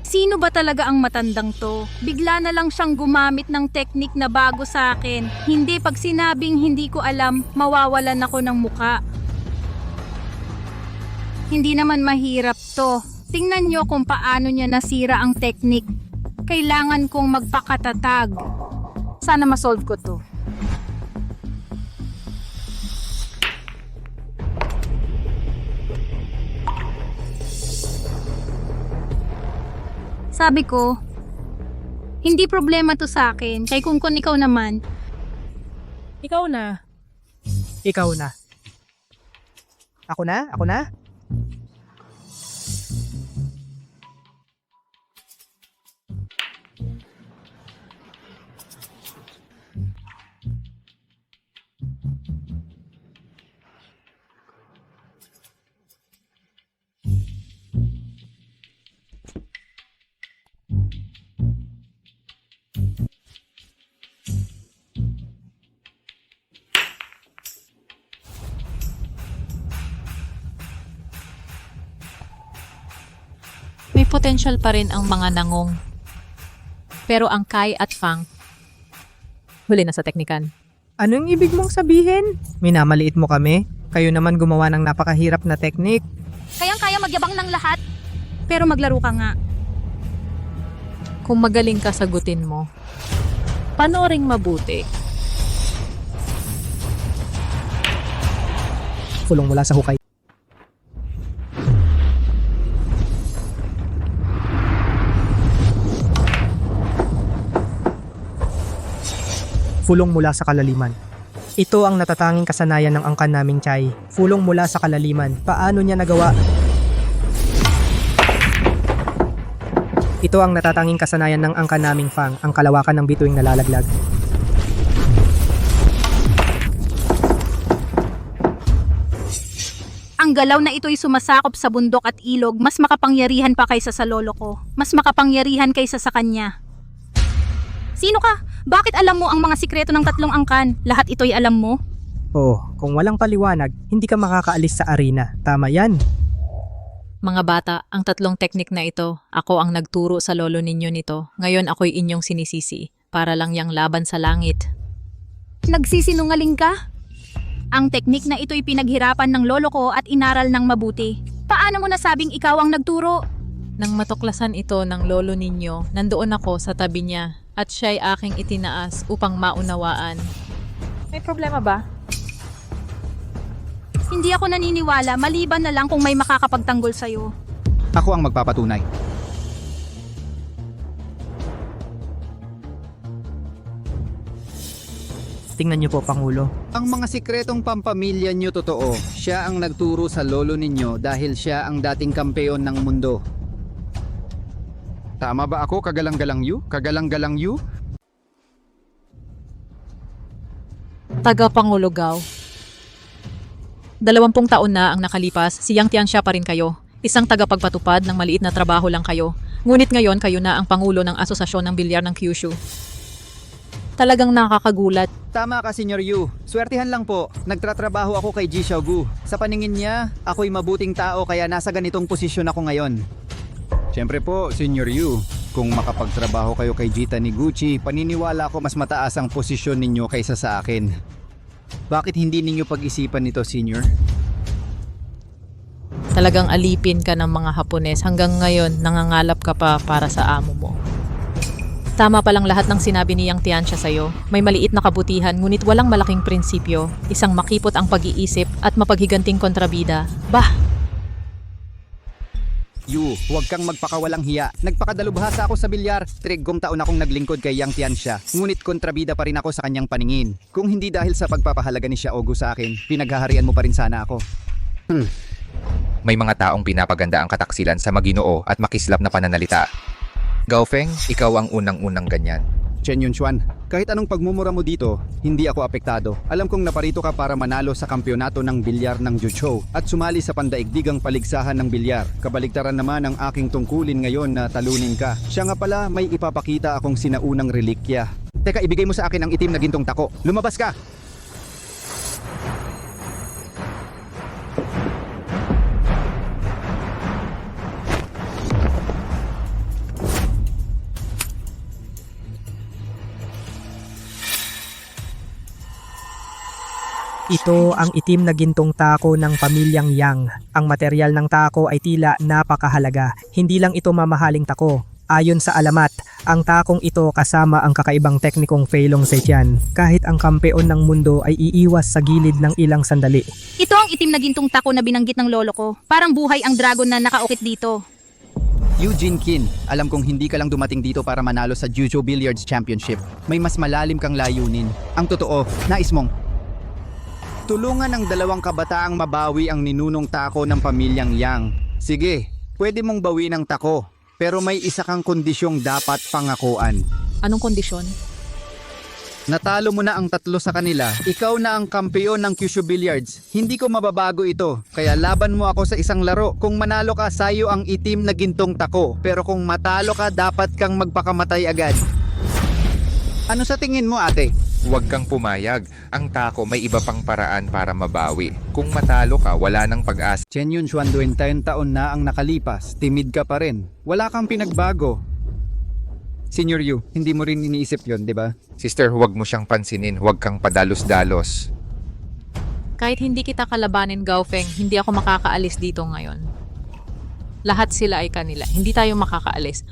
Sino ba talaga ang matandang to? Bigla na lang siyang gumamit ng teknik na bago sa akin. Hindi, pag sinabing hindi ko alam, mawawalan ako ng muka. Hindi naman mahirap to. Tingnan nyo kung paano niya nasira ang teknik. Kailangan kong magpakatatag. Sana masolve ko to. Sabi ko, hindi problema to sa akin. Kay kung ikaw naman. Ikaw na. Ikaw na. Ako na? Ako na? May potential pa rin ang mga nangong. Pero ang Kai at Fang, huli na sa teknikan. Anong ibig mong sabihin? Minamaliit mo kami? Kayo naman gumawa ng napakahirap na teknik. Kayang-kaya magyabang ng lahat. Pero maglaro ka nga. Kung magaling ka, sagutin mo. Panooring mabuti. Fulong mula sa hukay. Fulong mula sa kalaliman. Ito ang natatanging kasanayan ng angkan naming Chai. Fulong mula sa kalaliman. Paano niya nagawa? Ito ang natatanging kasanayan ng angkan naming Fang, ang kalawakan ng bituing nalalaglag. Ang galaw na ito'y sumasakop sa bundok at ilog, mas makapangyarihan pa kaysa sa lolo ko. Mas makapangyarihan kaysa sa kanya. Sino ka? Bakit alam mo ang mga sikreto ng 3 angkan? Lahat ito'y alam mo? Oh, kung walang paliwanag, hindi ka makakaalis sa arena. Tama yan. Mga bata, ang 3 teknik na ito, ako ang nagturo sa lolo ninyo nito. Ngayon ako'y inyong sinisisi, para lang yang laban sa langit. Nagsisinungaling ka? Ang teknik na ito'y pinaghirapan ng lolo ko at inaral ng mabuti. Paano mo nasabing ikaw ang nagturo? Nang matuklasan ito ng lolo ninyo, nandoon ako sa tabi niya at siya'y aking itinaas upang maunawaan. May problema ba? Hindi ako naniniwala maliban na lang kung may makakapagtanggol sa'yo. Ako ang magpapatunay. Tingnan niyo po, Pangulo. Ang mga sikretong pampamilya niyo totoo. Siya ang nagturo sa lolo ninyo dahil siya ang dating kampeon ng mundo. Tama ba ako, kagalang-galang you? Kagalang-galang you? Taga-Pangulo Gao. 20 taon na ang nakalipas, siyang Tiansya pa rin kayo. Isang tagapagpatupad ng maliit na trabaho lang kayo. Ngunit ngayon kayo na ang Pangulo ng Asosasyon ng Bilyar ng Kyushu. Talagang nakakagulat. Tama ka, Senior Yu. Swertihan lang po. Nagtratrabaho ako kay Ji Xiaogu. Sa paningin niya, ako'y mabuting tao kaya nasa ganitong posisyon ako ngayon. Siyempre po, Senior Yu. Kung makapagtrabaho kayo kay Ji Taniguchi, paniniwala ko mas mataas ang posisyon ninyo kaysa sa akin. Bakit hindi ninyo pag-isipan nito, Senior? Talagang alipin ka ng mga Hapones hanggang ngayon nangangalap ka pa para sa amo mo. Tama palang lahat ng sinabi ni Yang Tiansya sa'yo. May maliit na kabutihan ngunit walang malaking prinsipyo. Isang makipot ang pag-iisip at mapaghiganting kontrabida. Bah! Yu, huwag kang magpakawalang hiya. Nagpakadalubhasa ako sa bilyar. 3 taon akong naglingkod kay Yang Tiansya. Ngunit kontrabida pa rin ako sa kanyang paningin. Kung hindi dahil sa pagpapahalaga ni Xiaogu sa akin, pinaghaharian mo pa rin sana ako. May mga taong pinapaganda ang kataksilan sa maginoo at makislap na pananalita. Gaofeng, ikaw ang unang-unang ganyan. Chen Yunxuan, kahit anong pagmumura mo dito, hindi ako apektado. Alam kong naparito ka para manalo sa kampyonato ng bilyar ng Juzhou at sumali sa pandaigdigang paligsahan ng bilyar. Kabaligtaran naman ang aking tungkulin ngayon na talunin ka. Siya nga pala, may ipapakita akong sinaunang relikya. Teka, ibigay mo sa akin ang itim na gintong tako. Lumabas ka! Ito ang itim na gintong tako ng pamilyang Yang. Ang material ng tako ay tila napakahalaga. Hindi lang ito mamahaling tako. Ayon sa alamat, ang takong ito kasama ang kakaibang teknikong Feilong Zetian. Kahit ang kampeon ng mundo ay iiwas sa gilid ng ilang sandali. Ito ang itim na gintong tako na binanggit ng lolo ko. Parang buhay ang dragon na nakaukit dito. Eugene Kin, alam kong hindi ka lang dumating dito para manalo sa Juzhou Billiards Championship. May mas malalim kang layunin. Ang totoo, nais mong tulungan ng 2 kabataang mabawi ang ninunong tako ng pamilyang Yang. Sige, pwede mong bawiin ang tako, pero may isa kang kondisyong dapat pangakuan. Anong kondisyon? Natalo mo na ang 3 sa kanila. Ikaw na ang kampeon ng Kyushu Billiards. Hindi ko mababago ito. Kaya laban mo ako sa isang laro. Kung manalo ka, sayo ang itim na gintong tako. Pero kung matalo ka, dapat kang magpakamatay agad. Ano sa tingin mo, ate? Huwag kang pumayag. Ang tako may iba pang paraan para mabawi. Kung matalo ka, wala nang pag-asa. Chen Yunxuan, 20 taon na ang nakalipas. Timid ka pa rin. Wala kang pinagbago. Senior Yu, hindi mo rin iniisip yon, di ba? Sister, huwag mo siyang pansinin. Huwag kang padalos-dalos. Kahit hindi kita kalabanin, Gaofeng, hindi ako makakaalis dito ngayon. Lahat sila ay kanila. Hindi tayo makakaalis.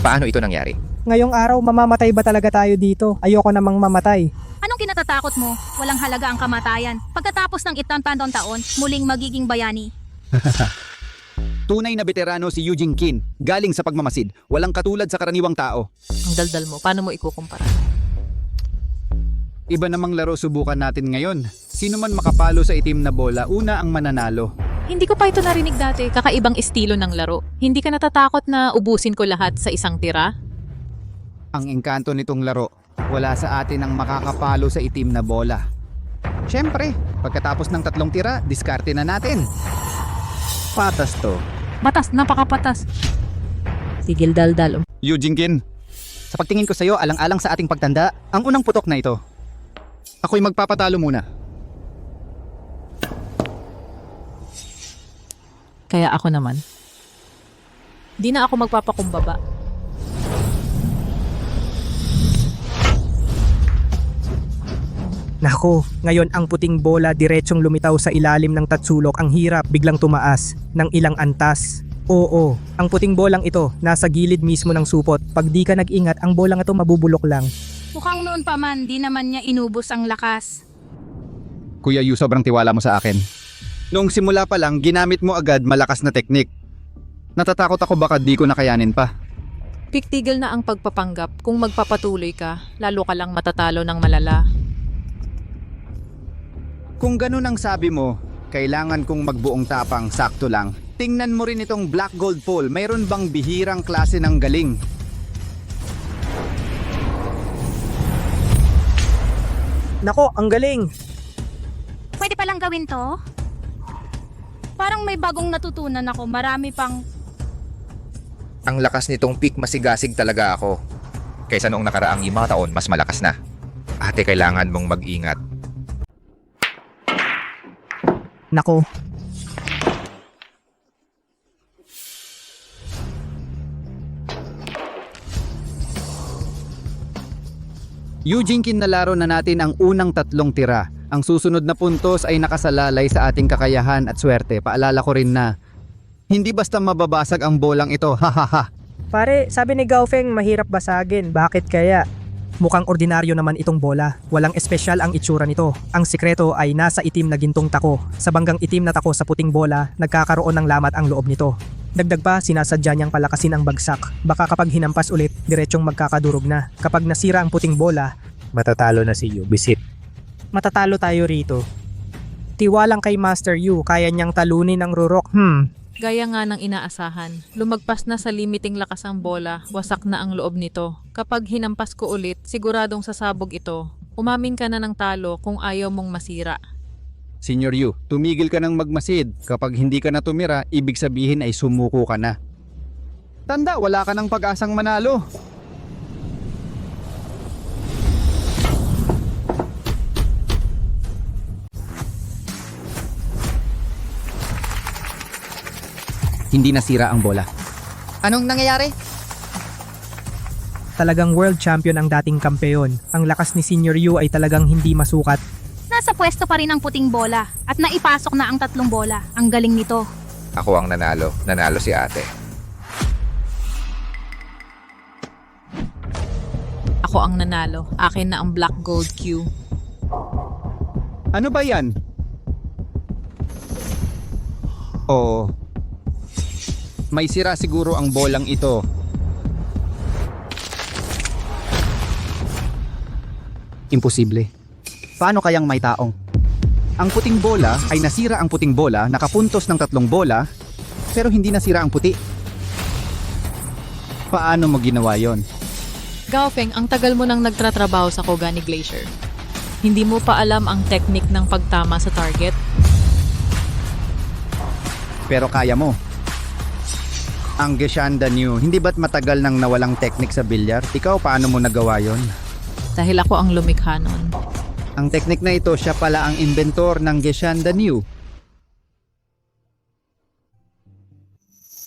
Paano ito nangyari? Ngayong araw, mamamatay ba talaga tayo dito? Ayoko namang mamatay. Anong kinatatakot mo? Walang halaga ang kamatayan. Pagkatapos ng itan-pandong taon, muling magiging bayani. Tunay na veterano si Eugene Kin. Galing sa pagmamasid. Walang katulad sa karaniwang tao. Ang daldal mo, paano mo ikukumpara? Iba namang laro subukan natin ngayon. Sino man makapalo sa itim na bola, una ang mananalo. Hindi ko pa ito narinig dati. Kakaibang estilo ng laro. Hindi ka natatakot na ubusin ko lahat sa isang tira? Ang engkanto nitong laro, wala sa atin ang makakapalo sa itim na bola. Siyempre, pagkatapos ng 3 tira, diskarte na natin. Patas to. Batas, napakapatas. Tigil daldal. Eugene Kin, sa pagtingin ko sa'yo, alang-alang sa ating pagtanda, ang unang putok na ito. Ako'y magpapatalo muna. Kaya ako naman. Di na ako magpapakumbaba. Nako, ngayon ang puting bola diretsong lumitaw sa ilalim ng tatsulok. Ang hirap, biglang tumaas ng ilang antas. Oo, ang puting bolang ito nasa gilid mismo ng supot. Pag di ka nag-ingat, ang bolang ito mabubulok lang. Mukhang noon pa man, di naman niya inubos ang lakas. Kuya Yu, sobrang tiwala mo sa akin. Noong simula pa lang, ginamit mo agad malakas na teknik. Natatakot ako baka di ko nakayanin pa. Pigtigil na ang pagpapanggap. Kung magpapatuloy ka, lalo ka lang matatalo ng malala. Kung ganun ang sabi mo, kailangan kong magbuong tapang, sakto lang. Tingnan mo rin itong Black Gold Pole, mayroon bang bihirang klase ng galing? Nako, ang galing! Pwede palang gawin to? Parang may bagong natutunan ako. Marami pang... Ang lakas nitong peak, masigasig talaga ako. Kaysa noong nakaraang 5 taon, mas malakas na. Ate, kailangan mong mag-ingat. Nako, Eugene, kinalaro na natin ang unang 3 tira. Ang susunod na puntos ay nakasalalay sa ating kakayahan at swerte. Paalala ko rin na hindi basta mababasag ang bolang ito, hahaha. pare, sabi ni Gaofeng mahirap basagin. Bakit kaya? Mukhang ordinaryo naman itong bola. Walang espesyal ang itsura nito. Ang sikreto ay nasa itim na gintong tako. Sa banggang itim na tako sa puting bola, nagkakaroon ng lamat ang loob nito. Dagdag pa, sinasadya niyang palakasin ang bagsak. Baka kapag hinampas ulit, diretsyong magkakadurog na. Kapag nasira ang puting bola, Matatalo na si Yu, bisit. matatalo tayo rito. Tiwalang kay Master Yu, kaya niyang talunin ang rurok. Gaya nga ng inaasahan, lumagpas na sa limiting lakas ang bola, wasak na ang loob nito. Kapag hinampas ko ulit, siguradong sasabog ito. Umamin ka na ng talo kung ayaw mong masira. Senior Yu, tumigil ka ng magmasid. Kapag hindi ka na tumira, ibig sabihin ay sumuko ka na. Tanda, wala ka ng pag-asang manalo. Hindi nasira ang bola. Anong nangyayari? Talagang world champion ang dating kampeon. Ang lakas ni Senior Yu ay talagang hindi masukat. Nasa pwesto pa rin ang puting bola at naipasok na ang 3 bola. Ang galing nito. Ako ang nanalo. Nanalo si ate. Ako ang nanalo. Akin na ang Black Gold Q. Ano ba yan? Oo. May sira siguro ang bolang ito. Imposible. Paano kayang may taong? Ang puting bola ay nasira ang puting bola, nakapuntos ng 3 bola, pero hindi nasira ang puti. Paano mo ginawa yon? Gaofeng, ang tagal mo nang nagtratrabaho sa Kogani Glacier. Hindi mo pa alam ang technique ng pagtama sa target? Pero kaya mo. Ang Geshanda New, hindi ba't matagal nang nawalang teknik sa bilyar? Ikaw, paano mo nagawa yon? Dahil ako ang lumikha nun. Ang teknik na ito, siya pala ang inventor ng Geshanda New.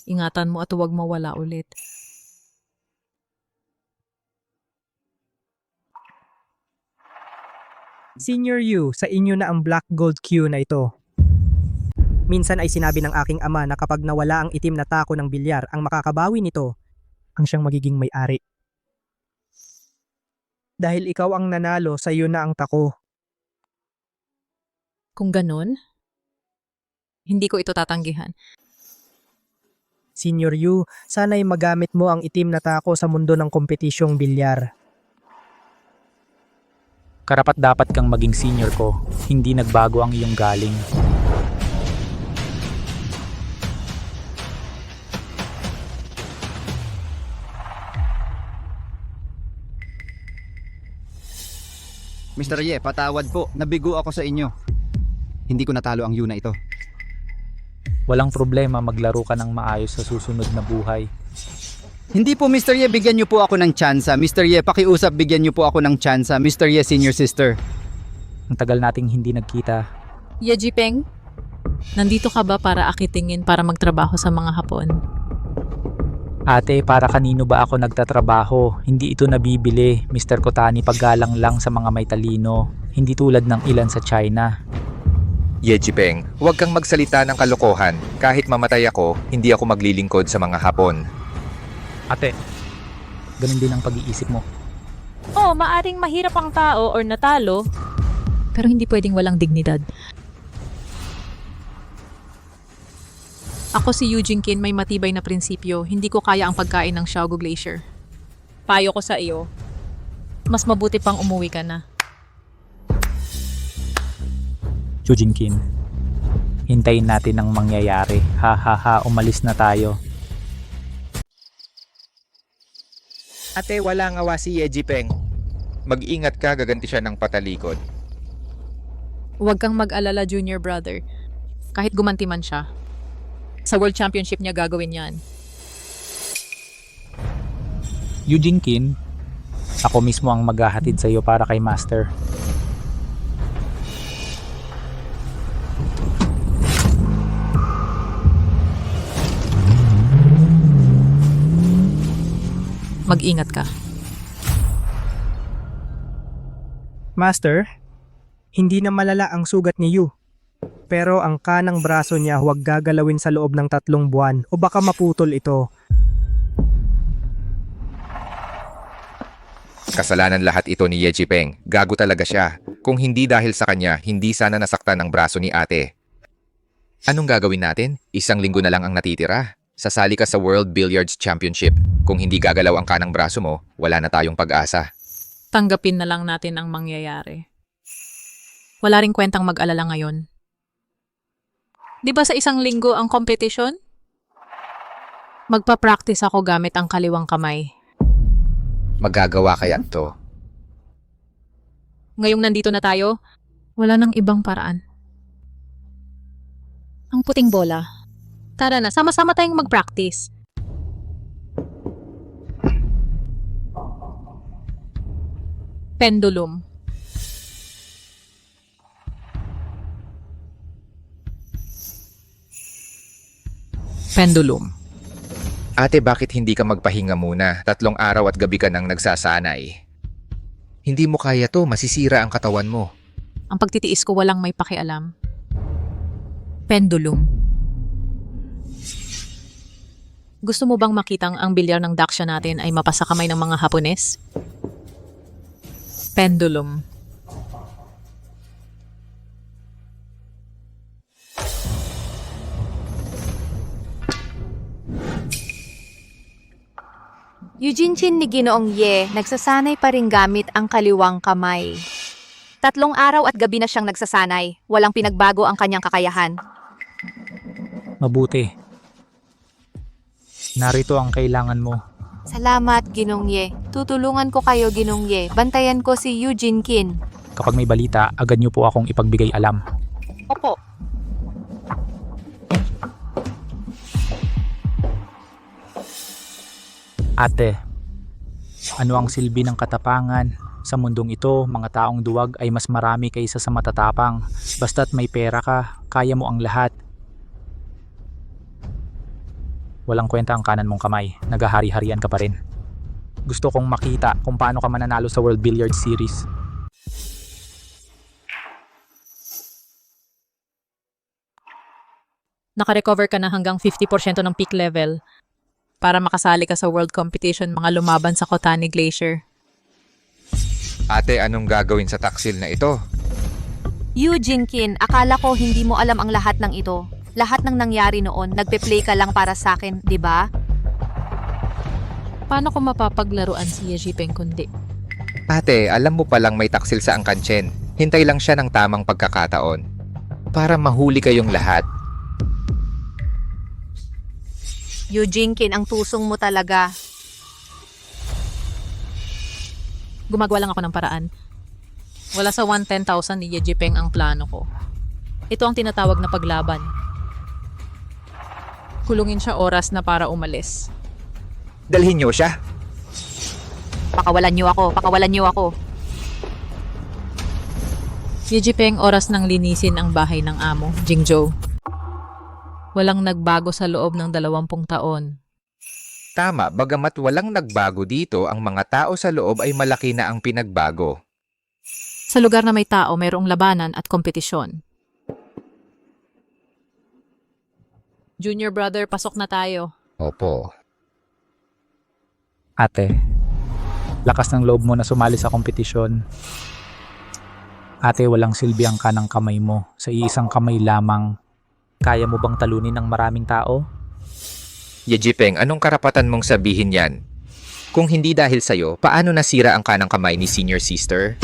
Ingatan mo at huwag mawala ulit. Senior Yu, sa inyo na ang Black Gold Q na ito. Minsan ay sinabi ng aking ama na kapag nawala ang itim na tako ng bilyar, ang makakabawi nito ang siyang magiging may-ari. Dahil ikaw ang nanalo, sa iyo na ang tako. Kung ganun, hindi ko ito tatanggihan. Senior Yu, sana'y magamit mo ang itim na tako sa mundo ng kompetisyong bilyar. Karapat dapat kang maging senior ko. Hindi nagbago ang iyong galing. Mr. Ye, patawad po. Nabigo ako sa inyo. Hindi ko natalo ang Yu na ito. Walang problema, maglaro ka ng maayos sa susunod na buhay. Hindi po, Mr. Ye, bigyan niyo po ako ng tsansa. Mr. Ye, pakiusap, bigyan niyo po ako ng tsansa. Mr. Ye, senior sister. Ang tagal nating hindi nagkita. Ye Jipeng, nandito ka ba para akitingin para magtrabaho sa mga Hapon? Ate, para kanino ba ako nagtatrabaho? Hindi ito nabibili, Mr. Kotani, paggalang lang sa mga may talino. Hindi tulad ng ilan sa China. Ye Jipeng, huwag kang magsalita ng kalokohan. Kahit mamatay ako, hindi ako maglilingkod sa mga Hapon. Ate, ganun din ang pag-iisip mo. Oh, maaring mahirap ang tao or natalo, pero hindi pwedeng walang dignidad. Ako si Eugene Kin, may matibay na prinsipyo. Hindi ko kaya ang pagkain ng Xiaogu Glacier. Payo ko sa iyo, mas mabuti pang umuwi ka na. Jujinkin, hintayin natin ang mangyayari. Ha ha ha, umalis na tayo. Ate, wala nga si Ye Jipeng. Mag-ingat ka, gaganti siya ng patalikod. Huwag kang mag-alala, junior brother. Kahit gumanti man siya, sa World Championship niya gagawin yan. Jujinkin, ako mismo ang maghahatid sa iyo para kay Master. Mag-ingat ka. Master, hindi na malala ang sugat ni Yu. Pero ang kanang braso niya huwag gagalawin sa loob ng 3 buwan o baka maputol ito. Kasalanan lahat ito ni Ye Jipeng. Gago talaga siya. Kung hindi dahil sa kanya, hindi sana nasaktan ang braso ni ate. Anong gagawin natin? 1 linggo na lang ang natitira. Sasali ka sa World Billiards Championship. Kung hindi gagalaw ang kanang braso mo, wala na tayong pag-asa. Tanggapin na lang natin ang mangyayari. Wala ring kwentang mag-alala ngayon. Di ba sa 1 linggo ang competition? Magpa-practice ako gamit ang kaliwang kamay. Magagawa kaya to? Ngayong nandito na tayo, wala nang ibang paraan. Ang puting bola. Tara na, sama-sama tayong mag-practice. Pendulum. Pendulum. Ate, bakit hindi ka magpahinga muna? 3 araw at gabi ka nang nagsasanay. Hindi mo kaya to, masisira ang katawan mo. Ang pagtitiis ko walang may pakialam. Pendulum. Gusto mo bang makitang ang bilyar ng daksya natin ay mapasa kamay ng mga Hapones? Pendulum. Eugene Chin ni Ginoong Ye, nagsasanay pa rin gamit ang kaliwang kamay. 3 araw at gabi na siyang nagsasanay. Walang pinagbago ang kanyang kakayahan. Mabuti. Narito ang kailangan mo. Salamat, Ginong Ye. Tutulungan ko kayo, Ginong Ye. Bantayan ko si Eugene Kin. Kapag may balita, agad niyo po akong ipagbigay alam. Opo. Ate, ano ang silbi ng katapangan? Sa mundong ito, mga taong duwag ay mas marami kaysa sa matatapang. Basta't may pera ka, kaya mo ang lahat. Walang kwenta ang kanan mong kamay, naghahari-harian ka pa rin. Gusto kong makita kung paano ka mananalo sa World Billiards Series. Nakarecover ka na hanggang 50% ng peak level para makasali ka sa world competition mga lumaban sa Kotani Glacier. Ate, anong gagawin sa taksil na ito? Eugene Kin, akala ko hindi mo alam ang lahat ng ito. Lahat ng nangyari noon, nagpe-play ka lang para sa akin, di ba? Paano ko mapapaglaruan si Ye Jipeng kundi? Ate, alam mo palang may taksil sa angkanchen. Hintay lang siya ng tamang pagkakataon. Para mahuli kayong lahat. Eugene Kin, ang tusong mo talaga. Gumagawa lang ako ng paraan. Wala sa 110,000 ni Ye Jipeng ang plano ko. Ito ang tinatawag na paglaban. Kulungin siya oras na para umalis. Dalhin niyo siya. Pakawalan niyo ako, pakawalan niyo ako. Ye Jipeng, oras nang linisin ang bahay ng amo, Jingzhou. Walang nagbago sa loob ng 20 taon. Tama, bagamat walang nagbago dito, ang mga tao sa loob ay malaki na ang pinagbago. Sa lugar na may tao, mayroong labanan at kompetisyon. Junior brother, pasok na tayo. Opo. Ate, lakas ng loob mo na sumali sa kompetisyon. Ate, walang silbi ang kanang kamay mo. Sa iisang kamay lamang. Kaya mo bang talunin ng maraming tao? Ye Jipeng, anong karapatan mong sabihin yan? Kung hindi dahil sa'yo, paano nasira ang kanang kamay ni Senior Sister?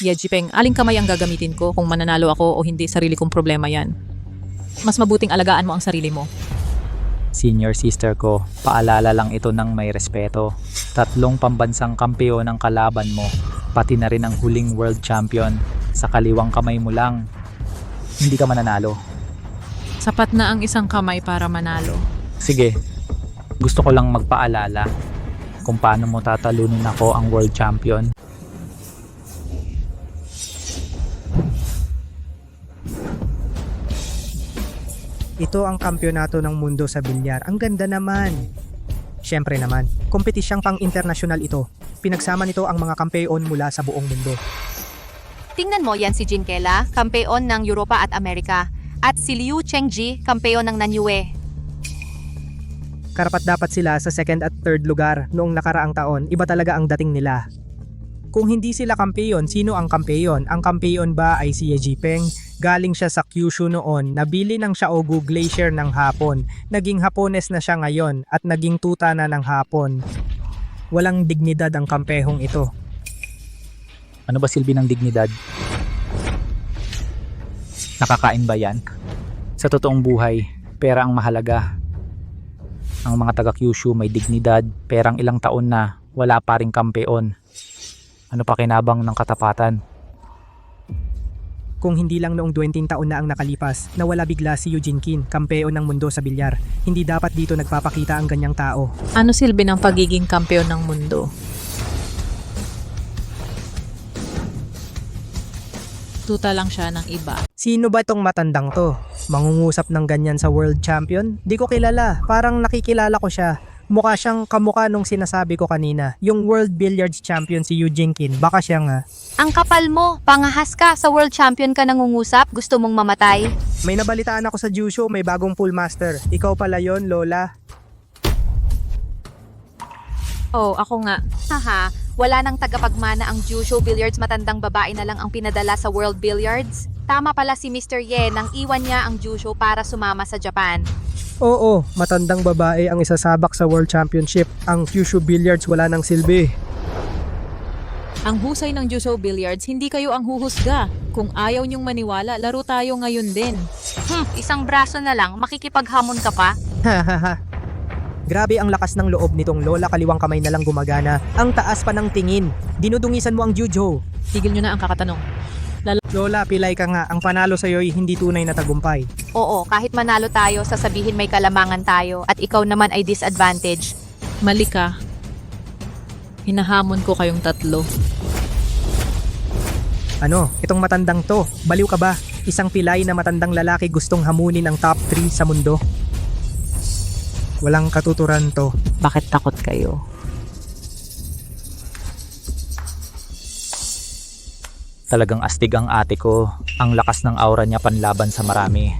Yejipeng, aling kamay ang gagamitin ko kung mananalo ako o hindi, sarili kong problema yan. Mas mabuting alagaan mo ang sarili mo. Senior sister ko, paalala lang ito ng may respeto. 3 pambansang kampeon ang kalaban mo, pati na rin ang huling world champion. Sa kaliwang kamay mo lang, hindi ka mananalo. Sapat na ang isang kamay para manalo. Sige, gusto ko lang magpaalala kung paano mo tatalunin ako ang world champion. Ito ang kampyonato ng mundo sa bilyar. Ang ganda naman. Siyempre naman, kompetisyang pang-internasyonal ito. Pinagsama nito ang mga kampeon mula sa buong mundo. Tingnan mo yan si Jin Kela, kampeon ng Europa at Amerika. At si Liu Chengji, kampeon ng Nanyue. Karapat-dapat sila sa 2nd at 3rd lugar noong nakaraang taon. Iba talaga ang dating nila. Kung hindi sila kampeon, sino ang kampeon? Ang kampeon ba ay si Ye Jipeng? Galing siya sa Kyushu noon, nabili ng Shaogu Glacier ng Hapon. Naging Hapones na siya ngayon at naging tuta na ng Hapon. Walang dignidad ang kampehong ito. Ano ba silbi ng dignidad? Nakakain ba yan? Sa totoong buhay, pera ang mahalaga. Ang mga taga Kyushu may dignidad, perang ilang taon na, wala pa ring kampeon. Ano pa kinabang ng katapatan? Kung hindi lang noong 20 taon na ang nakalipas, nawala bigla si Eugene Kin, kampeon ng mundo sa bilyar. Hindi dapat dito nagpapakita ang ganyang tao. Ano silbi ng pagiging kampeon ng mundo? Tuta lang siya ng iba. Sino ba tong matandang to? Mangungusap ng ganyan sa world champion? Di ko kilala, parang nakikilala ko siya. Mukha siyang kamukha nung sinasabi ko kanina. Yung world billiards champion si Eugene Kin, baka siya nga. Ang kapal mo, pangahas ka, sa world champion ka nangungusap, gusto mong mamatay? May nabalitaan ako sa Jusho, may bagong pool master. Ikaw pala yon, Lola. Oh, ako nga. Haha, wala nang tagapagmana ang Jusho Billiards, matandang babae na lang ang pinadala sa World Billiards. Tama pala si Mr. Ye nang iwan niya ang Jusho para sumama sa Japan. Oo, matandang babae ang isasabak sa World Championship. Ang Kyushu Billiards wala nang silbi. Ang husay ng Jusho Billiards, hindi kayo ang huhusga. Kung ayaw niyong maniwala, laro tayo ngayon din. Isang braso na lang, makikipaghamon ka pa? Hahaha. Grabe ang lakas ng loob nitong Lola, kaliwang kamay na lang gumagana. Ang taas pa ng tingin. Dinudungisan mo ang Jujo. Tigil niyo na ang kakatanong. Lola, pilay ka nga. Ang panalo sa'yo'y hindi tunay na tagumpay. Oo, kahit manalo tayo, sasabihin may kalamangan tayo at ikaw naman ay disadvantage. Mali ka. Hinahamon ko kayong 3. Ano, itong matandang to, baliw ka ba? Isang pilay na matandang lalaki gustong hamunin ang top 3 sa mundo. Walang katuturan to. Bakit takot kayo? Talagang astig ang ate ko. Ang lakas ng aura niya panlaban sa marami.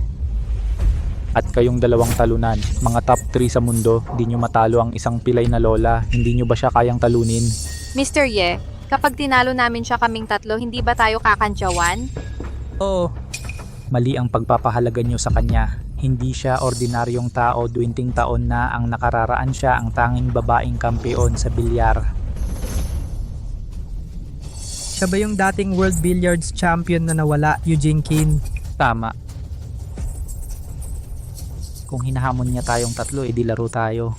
At kayong dalawang talunan, mga top 3 sa mundo, di nyo matalo ang isang pilay na lola. Hindi nyo ba siya kayang talunin? Mr. Ye, kapag tinalo namin siya kaming 3, hindi ba tayo kakantyawan? Oo, Mali ang pagpapahalaga nyo sa kanya. Hindi siya ordinaryong tao, 20 taon na ang nakararaan siya ang tanging babaeng kampeon sa bilyar. siya ba yung dating World Billiards Champion na nawala, Eugene Kin? Tama. Kung hinahamon niya tayong 3, edi laro tayo.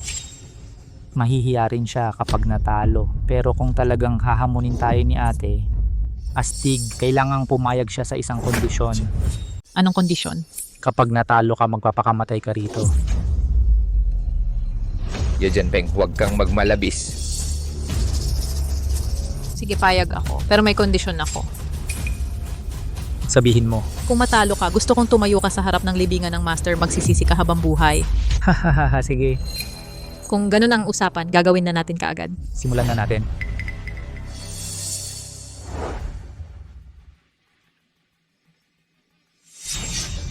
Mahihiya rin siya kapag natalo. Pero kung talagang hahamunin tayo ni ate, astig, kailangang pumayag siya sa isang kondisyon. Anong kondisyon? Kapag natalo ka, magpapakamatay ka rito. Peng, huwag kang magmalabis. Sige, payag ako. Pero may kondisyon ako. Sabihin mo. Kung matalo ka, gusto kong tumayo ka sa harap ng libingan ng master, magsisisi ka habang buhay. Hahaha, sige. Kung ganun ang usapan, gagawin na natin kaagad. Simulan na natin.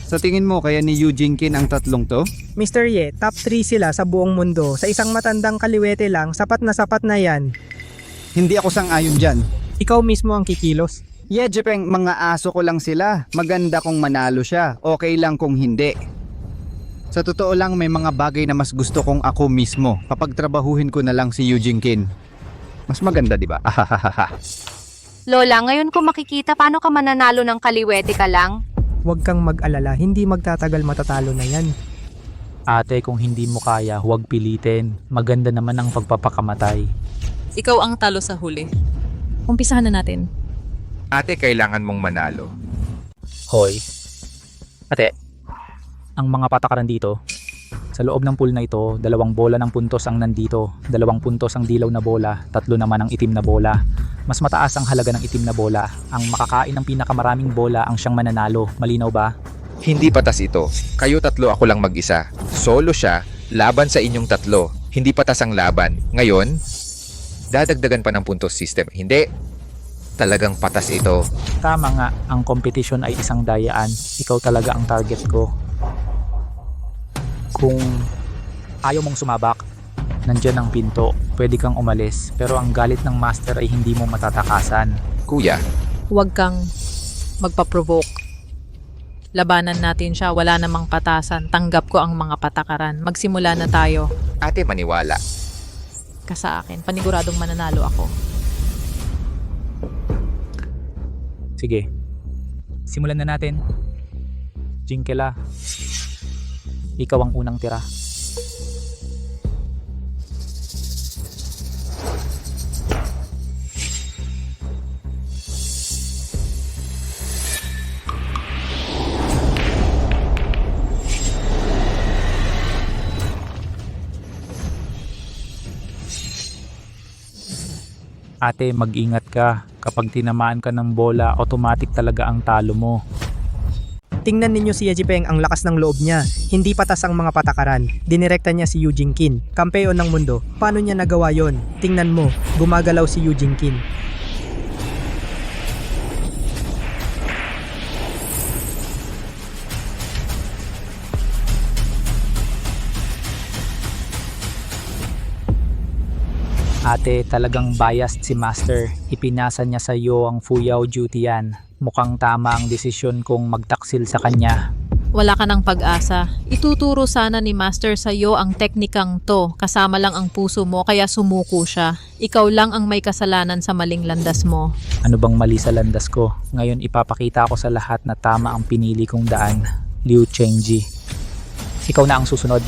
Sa tingin mo kaya ni Eugene Kin ang tatlong to? Mr. Ye, top 3 sila sa buong mundo. Sa isang matandang kaliwete lang, sapat na yan. Hindi ako sang-ayon dyan. Ikaw mismo ang kikilos. Jepeng, mga aso ko lang sila. Maganda kung manalo siya. Okay lang kung hindi. Sa totoo lang, may mga bagay na mas gusto kong ako mismo. Papagtrabahuhin ko na lang si Eugene Kin. Mas maganda, di ba? Ahahaha. Lola, ngayon ko makikita paano ka mananalo ng kaliwete ka lang. Huwag kang mag-alala, hindi magtatagal matatalo na yan. Ate, kung hindi mo kaya, huwag pilitin. Maganda naman ang pagpapakamatay. Ikaw ang talo sa huli. Umpisahan na natin. Ate, kailangan mong manalo. Hoy. Ate, ang mga patakaran dito, sa loob ng pool na ito, 2 bola ng puntos ang nandito, 2 puntos ang dilaw na bola, 3 naman ang itim na bola. Mas mataas ang halaga ng itim na bola. Ang makakain ng pinakamaraming bola ang siyang mananalo. Malinaw ba? Hindi patas ito. Kayo tatlo, ako lang mag-isa. Solo siya, laban sa inyong tatlo. Hindi patas ang laban. Ngayon, dadagdagan pa ng puntos system. Hindi. Talagang patas ito. Tama nga, ang competition ay isang dayaan. Ikaw talaga ang target ko. Kung ayaw mong sumabak, nandyan ang pinto. Pwede kang umalis. Pero ang galit ng master ay hindi mo matatakasan. Kuya, Huwag kang magpa-provoke. Labanan natin siya, wala namang patasan. Tanggap ko ang mga patakaran. Magsimula na tayo. ate maniwala. Ka sa akin, paniguradong mananalo ako. Sige. Simulan na natin. Jinkela. Ikaw ang unang tira. Ate, mag-ingat ka. Kapag tinamaan ka ng bola, automatic talaga ang talo mo. Tingnan ninyo si Yejipeng, ang lakas ng loob niya. Hindi patas ang mga patakaran. Dinirekta niya si Eugene Kin, kampeon ng mundo. Paano niya nagawa yon? Tingnan mo, gumagalaw si Eugene Kin. Ate, talagang biased si Master. Ipinasa niya sa iyo ang Fuyao duty yan. Mukhang tama ang desisyon kong magtaksil sa kanya. Wala ka ng pag-asa. Ituturo sana ni Master sa iyo ang teknikang to. Kasama lang ang puso mo kaya sumuko siya. Ikaw lang ang may kasalanan sa maling landas mo. Ano bang mali sa landas ko? Ngayon ipapakita ko sa lahat na tama ang pinili kong daan. Liu Chengji. Ikaw na ang susunod.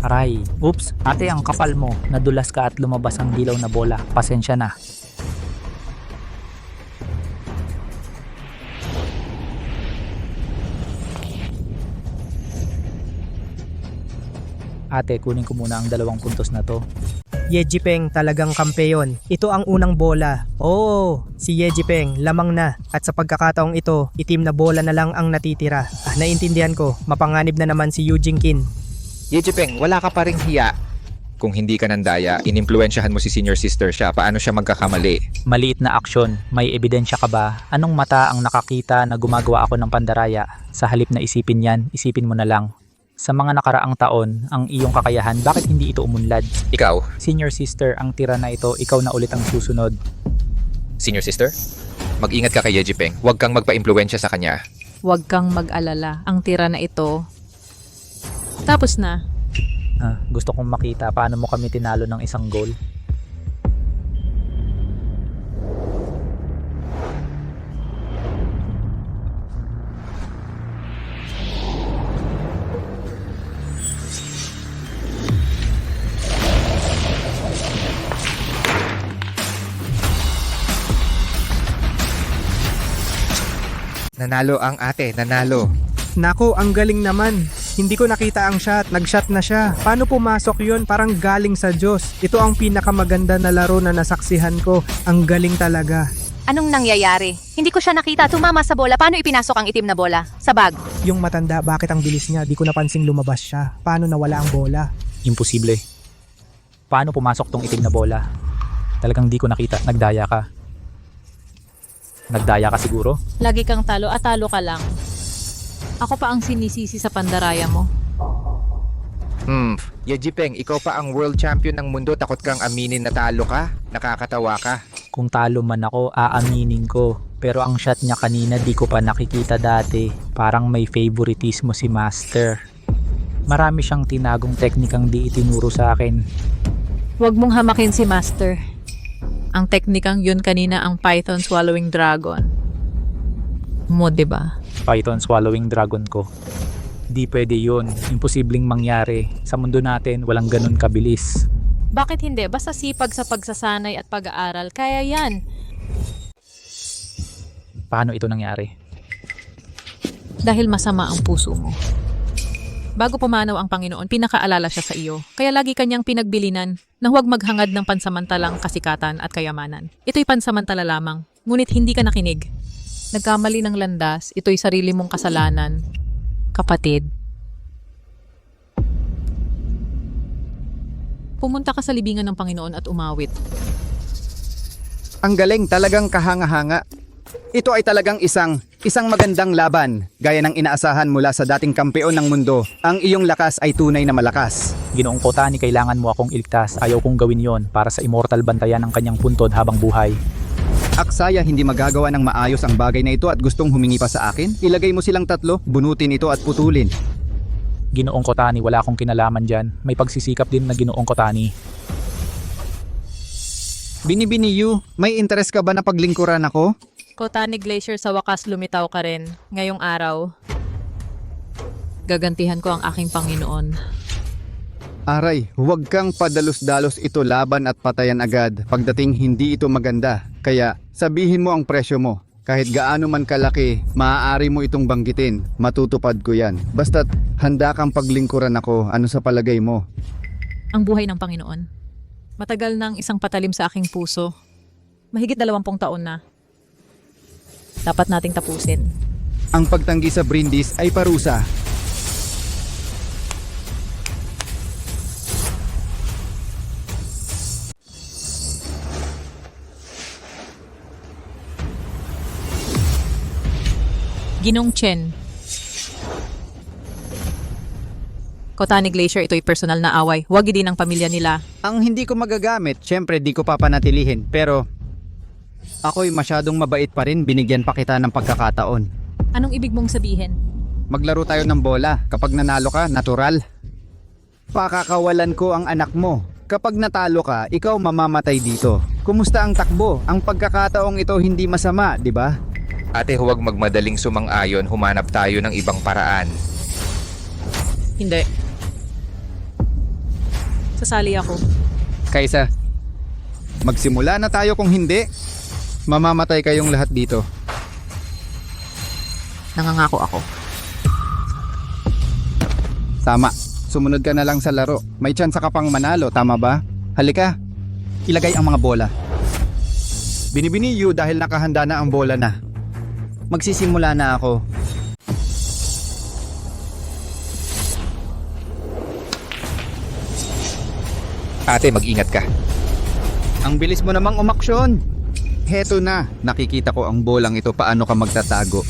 Aray. Oops, ate ang kapal mo. Nadulas ka at lumabas ang dilaw na bola. Pasensya na. Ate, kunin ko muna ang 2 puntos na to. Yejipeng talagang kampeon. Ito ang unang bola. Oo, si Yejipeng lamang na. At sa pagkakataong ito, itim na bola na lang ang natitira. Naintindihan ko, mapanganib na naman si Eugene Kin. Yejipeng, wala ka pa ring hiya. Kung hindi ka nandaya, inimpluwensyahan mo si senior sister siya. Paano siya magkakamali? Maliit na aksyon. May ebidensya ka ba? Anong mata ang nakakita na gumagawa ako ng pandaraya? Sa halip na isipin yan, isipin mo na lang. Sa mga nakaraang taon, ang iyong kakayahan, bakit hindi ito umunlad? Ikaw, Senior sister, ang tira na ito, ikaw na ulit ang susunod. senior sister, mag-ingat ka kay Yejipeng. Huwag kang magpa-impluwensya sa kanya. Huwag kang mag-alala. Ang tira na ito, tapos na. Gusto kong makita paano mo kami tinalo ng isang goal. Nanalo ang ate, nanalo. Nako, ang galing naman. Hindi ko nakita ang shot, nag-shot na siya. Paano pumasok yun? Parang galing sa Diyos. Ito ang pinakamaganda na laro na nasaksihan ko. Ang galing talaga. Anong nangyayari? Hindi ko siya nakita. Tumama sa bola. Paano ipinasok ang itim na bola? Sa bag. Yung matanda, bakit ang bilis niya? Di ko napansin lumabas siya. Paano nawala ang bola? Imposible. Paano pumasok tong itim na bola? Talagang di ko nakita. Nagdaya ka. Nagdaya ka siguro? Lagi kang talo at talo ka lang. Ako pa ang sinisisi sa pandaraya mo. Ye Jipeng, ikaw pa ang world champion ng mundo, takot kang aminin na talo ka? Nakakatawa ka. Kung talo man ako, aaminin ko. Pero ang shot niya kanina di ko pa nakikita dati. Parang may favoritismo si Master. Marami siyang tinagong teknikang di itinuro sa akin. Huwag mong hamakin si Master. Ang teknikang yun kanina ang Python Swallowing Dragon. Mo, diba? Python swallowing dragon ko. Di pwede yun. Imposibleng mangyari. Sa mundo natin, walang ganun kabilis. Bakit hindi? Basta sipag sa pagsasanay at pag-aaral. Kaya yan. Paano ito nangyari? Dahil masama ang puso mo. Bago pumanaw ang Panginoon, pinakaalala siya sa iyo. Kaya lagi kanyang pinagbilinan na huwag maghangad ng pansamantalang kasikatan at kayamanan. Ito'y pansamantala lamang, ngunit hindi ka nakinig. Nagkamali ng landas, ito'y sarili mong kasalanan. Kapatid. Pumunta ka sa libingan ng Panginoon at umawit. Ang galing, talagang kahanga-hanga. Ito ay talagang isang magandang laban, gaya ng inaasahan mula sa dating kampeon ng mundo. Ang iyong lakas ay tunay na malakas. Ginoong Kotani, kailangan mo akong iligtas. Ayaw kong gawin yon para sa immortal bantayan ng kanyang puntod habang buhay. Aksaya, hindi magagawa ng maayos ang bagay na ito at gustong humingi pa sa akin? Ilagay mo silang tatlo, bunutin ito at putulin. Ginoong Kotani, wala akong kinalaman dyan. May pagsisikap din na Ginoong Kotani. Binibini Yu, may interes ka ba na paglingkuran ako? Kotani Glacier, sa wakas lumitaw ka rin. Ngayong araw, gagantihan ko ang aking Panginoon. Aray, huwag kang padalos-dalos ito laban at patayan agad. Pagdating hindi ito maganda. Kaya sabihin mo ang presyo mo. Kahit gaano man kalaki, maaari mo itong banggitin. Matutupad ko yan. Basta't handa kang paglingkuran ako. Ano sa palagay mo? Ang buhay ng Panginoon. Matagal nang isang patalim sa aking puso. Mahigit 20 taon na. Dapat nating tapusin. Ang pagtanggi sa Brindis ay parusa. Ginong Chen. Kotani Glacier, ito'y personal na away. Huwag din ang pamilya nila. Ang hindi ko magagamit, syempre di ko papanatilihin. Pero ako'y masyadong mabait pa rin, binigyan pa kita ng pagkakataon. Anong ibig mong sabihin? Maglaro tayo ng bola. Kapag nanalo ka, natural. Pakakawalan ko ang anak mo. Kapag natalo ka, ikaw mamamatay dito. Kumusta ang takbo? Ang pagkakataong ito hindi masama, di ba? Ate, huwag magmadaling sumang-ayon, humanap tayo ng ibang paraan. Hindi. Sasali ako. Kaysa, magsimula na tayo kung hindi. Mamamatay kayong lahat dito. Nangangako ako. Tama. Sumunod ka na lang sa laro. May tsansa ka pang manalo, tama ba? Halika. Ilagay ang mga bola. Binibini Yu dahil nakahanda na ang bola na. Magsisimula na ako. Ate, mag-ingat ka. Ang bilis mo namang umaksyon. Heto na. Nakikita ko ang bolang ito paano ka magtatago.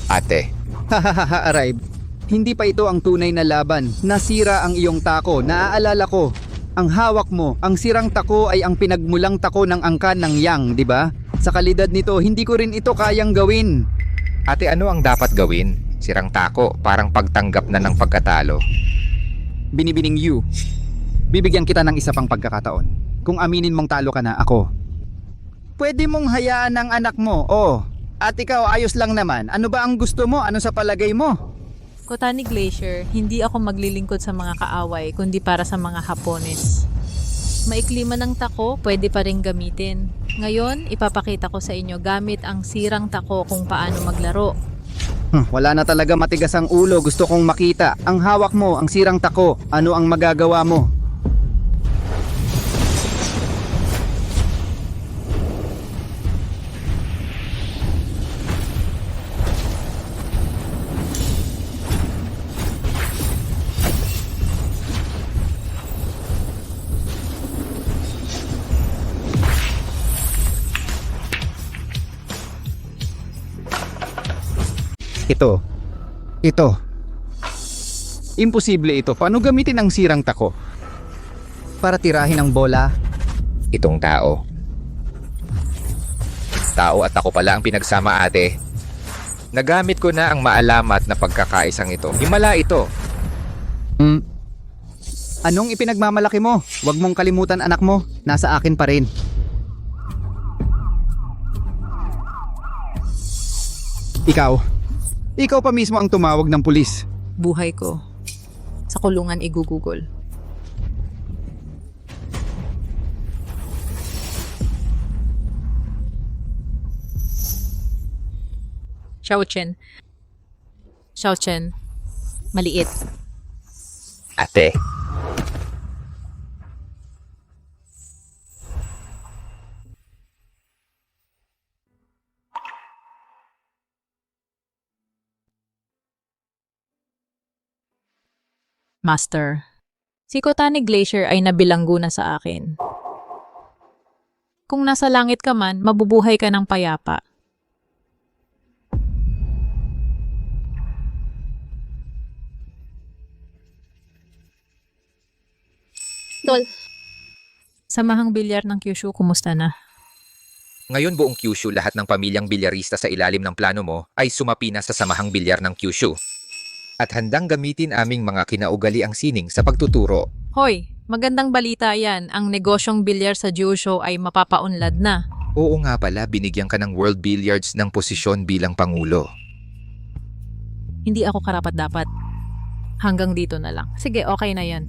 Ate, Hahaha, Arrive. Hindi pa ito ang tunay na laban. Nasira ang iyong tako. Naaalala ko. Ang hawak mo, ang sirang tako ay ang pinagmulang tako ng angkan ng Yang, di ba? Sa kalidad nito, hindi ko rin ito kayang gawin. ate, ano ang dapat gawin? Sirang tako, parang pagtanggap na ng pagkatalo. Binibining Yu. Bibigyan kita ng isa pang pagkakataon. Kung aminin mong talo ka na, ako. Pwede mong hayaan ang anak mo, oh. At ikaw, ayos lang naman. Ano ba ang gusto mo? Ano sa palagay mo? Kotani Glacier, hindi ako maglilingkod sa mga kaaway, kundi para sa mga Hapones. Maikli man ang tako, pwede pa rin gamitin. Ngayon, ipapakita ko sa inyo gamit ang sirang tako kung paano maglaro. Wala na talaga matigas ang ulo. Gusto kong makita. Ang hawak mo, ang sirang tako. Ano ang magagawa mo? Ito. Imposible ito. Paano gamitin ang sirang tako? Para tirahin ang bola? Itong tao. Tao at ako pala ang pinagsama, ate. Nagamit ko na ang maalamat na pagkakaisang ito. Himala ito. Anong ipinagmamalaki mo? Huwag mong kalimutan anak mo. Nasa akin pa rin. Ikaw pa mismo ang tumawag ng pulis. Buhay ko. Sa kulungan igugugol. Xiao Chen. Maliit. Ate. Master. Si Kotani Glacier ay nabilanggo na sa akin. Kung nasa langit ka man, mabubuhay ka ng payapa. Dol, Samahang bilyar ng Kyushu, kumusta na? Ngayon buong Kyushu, lahat ng pamilyang bilyarista sa ilalim ng plano mo ay sumapi na sa samahang bilyar ng Kyushu. At handang gamitin aming mga kinaugali ang sining sa pagtuturo. Hoy, magandang balita yan. Ang negosyong bilyar sa Jusho ay mapapaunlad na. Oo nga pala, binigyan ka ng World Billiards ng posisyon bilang Pangulo. Hindi ako karapat-dapat. Hanggang dito na lang. Sige, okay na yan.